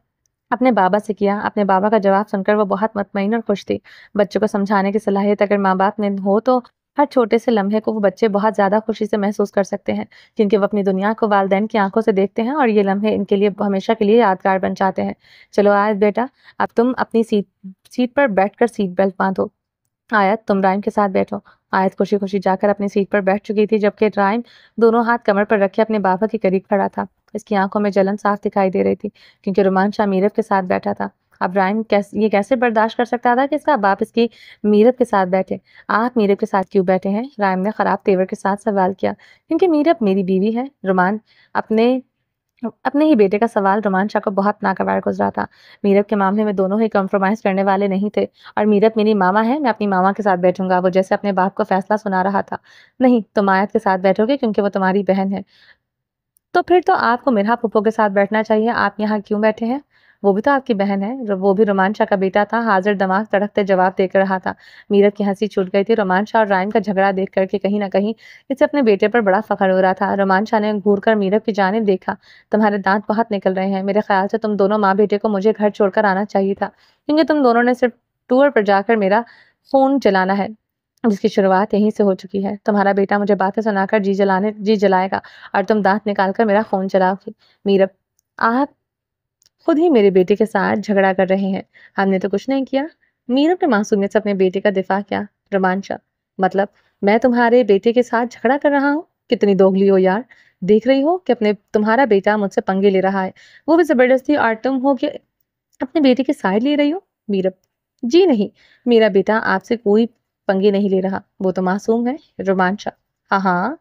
अपने बाबा से किया। अपने बाबा का जवाब सुनकर वो बहुत मुतमईन और खुश थी। बच्चों को समझाने की सलाहियत अगर माँ बाप में हो तो हर छोटे से लम्हे को वो बच्चे बहुत ज़्यादा खुशी से महसूस कर सकते हैं, क्योंकि वो अपनी दुनिया को वालिदैन की आंखों से देखते हैं और ये लम्हे इनके लिए हमेशा के लिए यादगार बन जाते हैं। चलो आयत बेटा, अब तुम अपनी सीट सीट पर बैठकर सीट बेल्ट बांधो। आयत, तुम राइम के साथ बैठो। आयत खुशी खुशी जाकर अपनी सीट पर बैठ चुकी थी, जबकि राइम दोनों हाथ कमर पर रखे अपने बाबा के करीब खड़ा था। इसकी आंखों में जलन साफ दिखाई दे रही थी, क्योंकि रोमांचा मीरब के साथ बैठा था। अब राइम ये कैसे बर्दाश्त कर सकता था कि इसका बाप इसकी मीरब के साथ बैठे। आप मीरब के साथ क्यों बैठे हैं? राइम ने खराब तेवर के साथ सवाल किया। क्योंकि मीरब मेरी बीवी है। रोमान अपने अपने ही बेटे का सवाल रोमांचा को बहुत नागवार गुजरा था। मीरब के मामले में दोनों ही कॉम्प्रोमाइज करने वाले नहीं थे। और मीरब मेरी मामा है, मैं अपनी मामा के साथ बैठूंगा। वो जैसे अपने बाप को फैसला सुना रहा था। नहीं, तुम आयत के साथ बैठोगे क्योंकि वो तुम्हारी बहन है। तो फिर तो आपको मिर्हा फूफो के साथ बैठना चाहिए। आप यहाँ क्यों बैठे हैं? वो भी तो आपकी बहन है। वो भी रोमांचा का बेटा था। हाजिर दिमाग तड़कते जवाब देकर रहा था। मीरब की हंसी छूट गई थी। रोमांचा और रायन का झगड़ा देख करके कहीं ना कहीं इसे अपने बेटे पर बड़ा फख्र हो रहा था। रोमांचा ने घूर कर मीरब की जानिब देखा। तुम्हारे दांत बहुत निकल रहे हैं। मेरे ख्याल से तुम दोनों माँ बेटे को मुझे घर छोड़कर आना चाहिए था, क्योंकि तुम दोनों ने सिर्फ टूर पर जाकर मेरा फोन चलाना है, जिसकी शुरुआत यहीं से हो चुकी है। तुम्हारा बेटा मुझे बातें सुनाकर जी जलाएगा और तुम दांत निकालकर मेरा फोन चलाओगे। मीरब, आप खुद ही मेरे बेटे के साथ झगड़ा कर रहे हैं। हमने तो कुछ नहीं किया। मीरब ने मासूमियत से अपने बेटे का दिफा किया। रोमांचा, मतलब मैं तुम्हारे बेटे के साथ झगड़ा कर रहा हूँ? कितनी दोगली हो यार। देख रही हो कि अपने तुम्हारा बेटा मुझसे पंगे ले रहा है, वो भी जबरदस्ती, और तुम हो कि अपने बेटे की साइड ले रही हो। मीरब, जी नहीं, मेरा बेटा आपसे कोई पंगे नहीं ले रहा, वो तो मासूम है। रोमांचा, हाँ हाँ,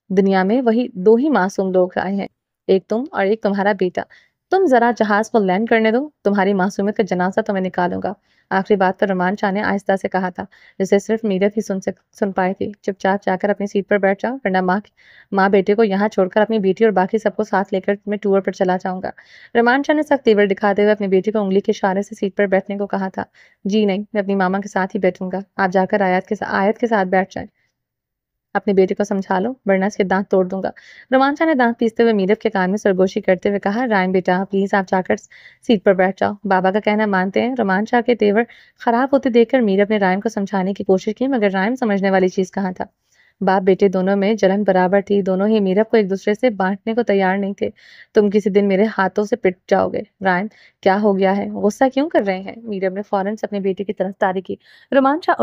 दुनिया में वही दो ही मासूम लोग आए हैं, एक तुम और एक तुम्हारा बेटा। तुम जरा जहाज को लैंड करने दो, तुम्हारी मासूमियत का जनाजा तो मैं निकालूंगा। आखिरी बात पर रोमांचा ने आहिस्ता से कहा था, जिसे सिर्फ मीरब ही सुन पाई थी। चुपचाप जाकर अपनी सीट पर बैठ जाओ, वरना माँ बेटे को यहाँ छोड़कर अपनी बेटी और बाकी सबको साथ लेकर मैं टूर पर चला जाऊंगा। रोमांचा ने सख्त तेवर दिखाते हुए अपनी बेटी को उंगली के इशारे से सीट पर बैठने को कहा था। जी नहीं, मैं अपनी मामा के साथ ही बैठूंगा। आप जाकर आयत के साथ बैठ जाए। अपने बेटे को समझा लो, वरना इसके दांत तोड़ दूंगा। रोमांचा ने दांत पीसते हुए मीरब के कान में सरगोशी करते हुए कहा, रायन बेटा प्लीज आप जाकर सीट पर बैठ जाओ, बाबा का कहना मानते हैं। रोमांचा के तेवर खराब होते देखकर मीरब ने रायन को समझाने की कोशिश की, मगर रायन समझने वाली चीज कहाँ था। बाप बेटे दोनों में जलन बराबर थी। दोनों ही मीरब को एक दूसरे से बांटने को तैयार नहीं थे। तुम किसी दिन मेरे हाथों से पिट जाओगे। रायन, क्या हो गया है? गुस्सा क्यों कर रहे हैं? मीरब ने फौरन से अपने बेटे की तरफ तारी की। रोमांचा,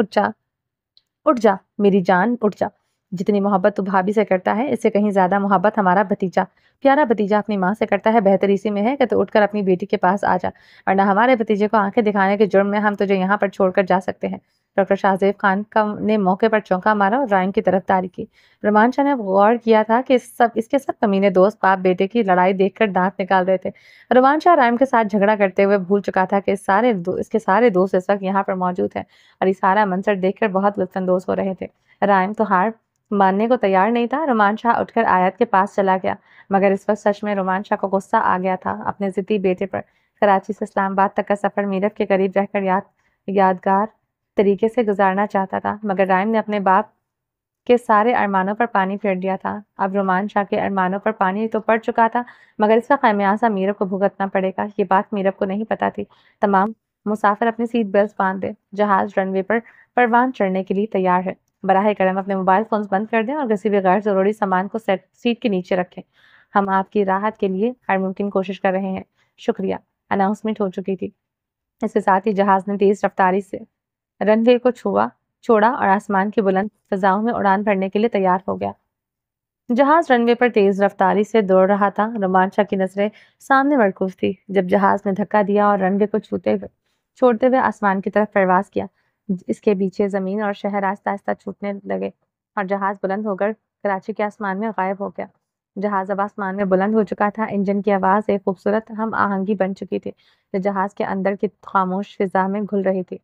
उठ जा मेरी जान, उठ जा। जितनी मोहब्बत तू भाभी से करता है, इससे कहीं ज्यादा मोहब्बत हमारा भतीजा, प्यारा भतीजा अपनी माँ से करता है। बेहतर इसी में है कि तू उठकर अपनी बेटी के पास आ जा, वरना हमारे भतीजे को आंखें दिखाने के जुर्म में हम तुझे यहाँ पर छोड़कर जा सकते हैं। डॉक्टर शाहजेब खान का ने मौके पर चौंका मारा और रायन की तरफदारी की। रोमांचा ने गौर किया था कि इसके सब कमीने दोस्त बाप बेटे की लड़ाई देखकर दांत निकाल रहे थे। रोमांचा रायन के साथ झगड़ा करते हुए भूल चुका था कि इसके सारे दोस्त इस वक्त यहाँ पर मौजूद हैं और ये सारा मंजर देखकर बहुत लुत्फानंदोज हो रहे थे। रायन तो हार मानने को तैयार नहीं था। रोमांचा उठकर आयत के पास चला गया, मगर इस वक्त सच में रोमांचा को गुस्सा आ गया था अपने जिद्दी बेटे पर। कराची से इस्लामाबाद तक का सफर मीरब के करीब रहकर यादगार तरीके से गुजारना चाहता था, मगर रायम ने अपने बाप के सारे अरमानों पर पानी फेर दिया था। अब रोमांचा के अरमानों पर पानी तो पड़ चुका था, मगर इसका खमियाजा मीरब को भुगतना पड़ेगा। ये बात मीरब को नहीं पता थी। तमाम मुसाफिर अपनी सीट बेल्ट बांध दे, जहाज रनवे पर परवान चढ़ने के लिए तैयार है। बराह करम अपने मोबाइल फोन बंद कर दें और किसी भी गैर जरूरी सामान को सीट के नीचे रखें। हम आपकी राहत के लिए हर मुमकिन कोशिश कर रहे हैं। शुक्रिया। अनाउंसमेंट हो चुकी थी। इसके साथ ही जहाज ने तेज रफ्तारी से रनवे को छोड़ा और आसमान की बुलंद फिजाओं में उड़ान भरने के लिए तैयार हो गया। जहाज रनवे पर तेज रफ्तारी से दौड़ रहा था। रोमांचा की नजरें सामने मरकूज थी, जब जहाज ने धक्का दिया और रनवे को छोड़ते हुए आसमान की तरफ परवास किया। इसके पीछे जमीन और शहर आहिस्ता आहिस्ता छूटने लगे और जहाज बुलंद होकर कराची के आसमान में गायब हो गया। जहाज अब आसमान में बुलंद हो चुका था। इंजन की आवाज़ एक खूबसूरत हम आहंगी बन चुकी थी, जो जहाज के अंदर की खामोश फिज़ा में घुल रही थी।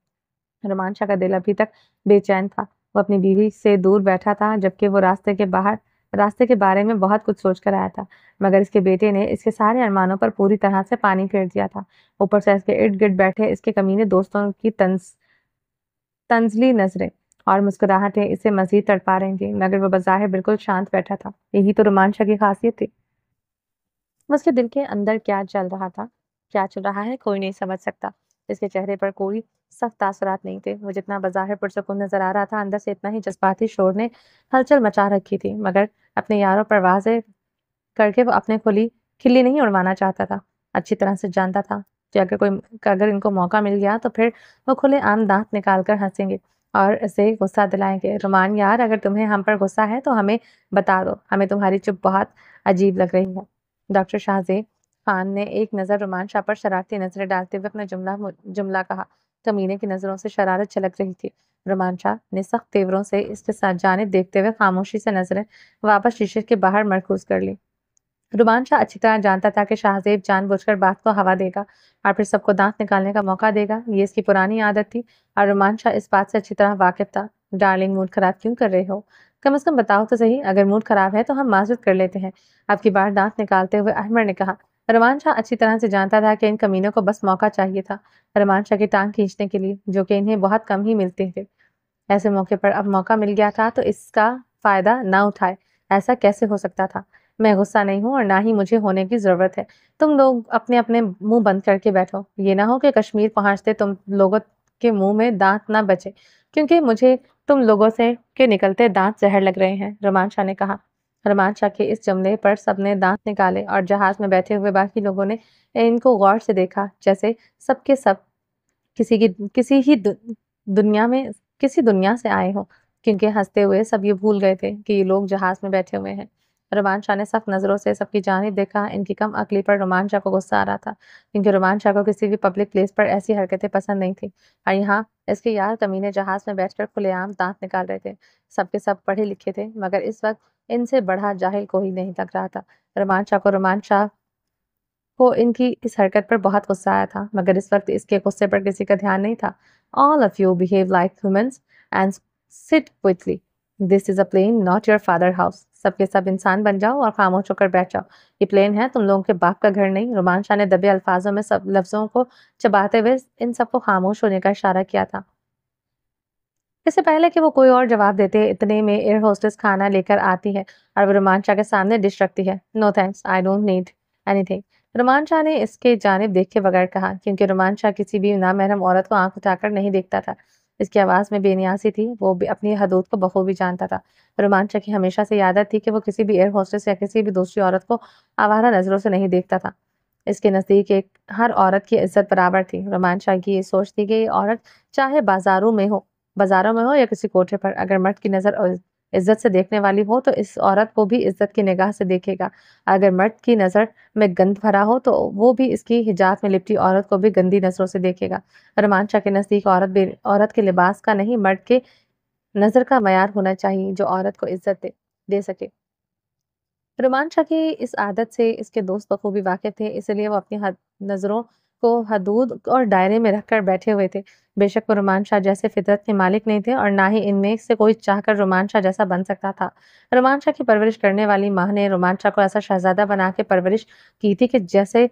रुमान शाह का दिल अभी तक बेचैन था। वो अपनी बीवी से दूर बैठा था, जबकि वो रास्ते के बारे में बहुत कुछ सोच कर आया था। मगर इसके बेटे ने इसके सारे अरमानों पर पूरी तरह से पानी फेर दिया था। ऊपर से इसके इर्द-गिर्द बैठे इसके कमीने दोस्तों की तंज़ली नज़रें और मुस्कुराहटें इसे मज़ीद तड़पा रही थीं, मगर वो बज़ाहिर बिल्कुल शांत बैठा था। यही तो रुमान शाह की ख़ासियत थी। उसके दिल के अंदर क्या चल रहा था, क्या चल रहा है, कोई नहीं समझ सकता। इसके चेहरे पर कोई सख्त तासुरात नहीं थे। वो जितना बज़ाहिर पुरसुकून नज़र आ रहा था, अंदर से इतना ही जज़्बाती शोर ने हलचल मचा रखी थी। मगर अपने यारों परवाज़ें करके वो अपने खिल्ली नहीं उड़वाना चाहता था। अच्छी तरह से जानता था कि अगर इनको मौका मिल गया तो फिर वो खुलेआम दाँत निकाल कर हँसेंगे और इसे गुस्सा दिलाएँगे। रुमान यार, अगर तुम्हें हम पर गुस्सा है तो हमें बता दो। हमें तुम्हारी चुप बहुत अजीब लग रही है। डॉक्टर शाहज़ेब खान ने एक नज़र रुमान शाह पर शरारती नज़रें डालते हुए अपना जुमला कहा। कमीने की नज़रों से शरारत छलक रही थी। रुमान शाह ने सख्त तेवरों से इसके साथ जानिब देखते हुए खामोशी से नज़रें वापस शीशे के बाहर मरकूज़ कर ली। रुमान शाह अच्छी तरह जानता था कि शाहज़ेब जानबूझकर बात को हवा देगा और फिर सबको दांत निकालने का मौका देगा। ये इसकी पुरानी आदत थी और रुमान शाह इस बात से अच्छी तरह वाकिफ था। डार्लिंग, मूड खराब क्यों कर रहे हो? कम से कम बताओ तो सही। अगर मूड खराब है तो हम माजूद कर लेते हैं। अब की बार दांत निकालते हुए अहमद ने कहा। रुमान शाह अच्छी तरह से जानता था कि इन कमीनों को बस मौका चाहिए था, रुमान शाह की टांग खींचने के लिए, जो कि इन्हें बहुत कम ही मिलते थे। ऐसे मौके पर अब मौका मिल गया था तो इसका फायदा ना उठाए, ऐसा कैसे हो सकता था? मैं गुस्सा नहीं हूँ और ना ही मुझे होने की जरूरत है। तुम लोग अपने अपने मुंह बंद करके बैठो। ये ना हो कि कश्मीर पहुंचते तुम लोगों के मुंह में दांत ना बचे, क्योंकि मुझे तुम लोगों से के निकलते दांत जहर लग रहे हैं, रुमान शाह ने कहा। रुमान शाह के इस जुमले पर सबने दांत निकाले और जहाज में बैठे हुए बाकी लोगों ने इनको गौर से देखा, जैसे सबके सब किसी की किसी ही दु, दुनिया में किसी दुनिया से आए हों, क्योंकि हंसते हुए सब ये भूल गए थे कि ये लोग जहाज में बैठे हुए हैं। रुमान शाह ने सख्त नजरों से सबकी जानिब देखा। इनकी कम अकली पर रुमान शाह को गुस्सा आ रहा था, क्योंकि रुमान शाह को किसी भी पब्लिक प्लेस पर ऐसी हरकतें पसंद नहीं थी और यहाँ इसके यार कमीने जहाज में बैठकर खुलेआम दांत निकाल रहे थे। सबके सब पढ़े लिखे थे, मगर इस वक्त इनसे बड़ा जाहिल कोई नहीं लग रहा था। रुमान शाह को इनकी इस हरकत पर बहुत गुस्सा आया था, मगर इस वक्त इसके गुस्से पर किसी का ध्यान नहीं था। All of you behave like humans and sit quickly. This is a plane, not your father house. सबके सब इंसान बन जाओ और खामोश होकर बैठ जाओ। ये प्लेन है, तुम लोगों के बाप का घर नहीं। रुमान शाह ने दबे अल्फाजों में सब लफ्जों को चबाते हुए इन सबको खामोश होने का इशारा किया था। इससे पहले कि वो कोई और जवाब देते, इतने में एयर होस्टेस खाना लेकर आती है और वो रुमान शाह के सामने डिश रखती है। No thanks, I don't need anything. Ruman Shah ने इसके जानिब देखे बगैर कहा, क्योंकि रुमान शाह किसी भी नामहरम औरत को आंख उठाकर नहीं देखता था। इसकी आवाज़ में बेनियासी थी। वो भी अपनी हदूद को बखूबी जानता था। रुमान शाह की हमेशा से आदत थी कि वो किसी भी एयर होस्टेस या किसी भी दूसरी औरत को आवारा नजरों से नहीं देखता था। इसके नज़दीक एक हर औरत की इज्जत बराबर थी। रुमान शाह की ये सोच थी कि ये औरत चाहे बाजारों में हो या किसी कोठे पर, अगर मर्द की नज़र इज्जत से देखने वाली हो तो इस औरत को भी इज्जत की निगाह से देखेगा। अगर मर्द की नज़र में गंद भरा हो तो वो भी इसकी हिजाब में लिपटी औरत को भी गंदी नजरों से देखेगा। रुमान शाह के नज़दीक औरत के लिबास का नहीं, मर्द के नज़र का मयार होना चाहिए जो औरत को इज्जत दे सके। रुमान शाह की इस आदत से इसके दोस्त बखूबी वाकिफ थे, इसलिए वो अपनी नज़रों को हदूद और दायरे में रखकर बैठे हुए थे। बेशक वो रुमान शाह जैसे फितरत के मालिक नहीं थे और ना ही इनमें से कोई चाहकर रुमान शाह जैसा बन सकता था। रुमान शाह की परवरिश करने वाली माँ ने रुमान शाह को ऐसा शहजादा बना के परवरिश की थी कि जिसे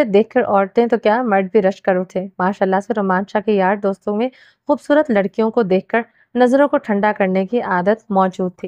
देखकर औरतें तो क्या, मर्द भी रश्क कर उठे। माशाल्लाह से रुमान शाह के यार दोस्तों में खूबसूरत लड़कियों को देखकर नज़रों को ठंडा करने की आदत मौजूद थी।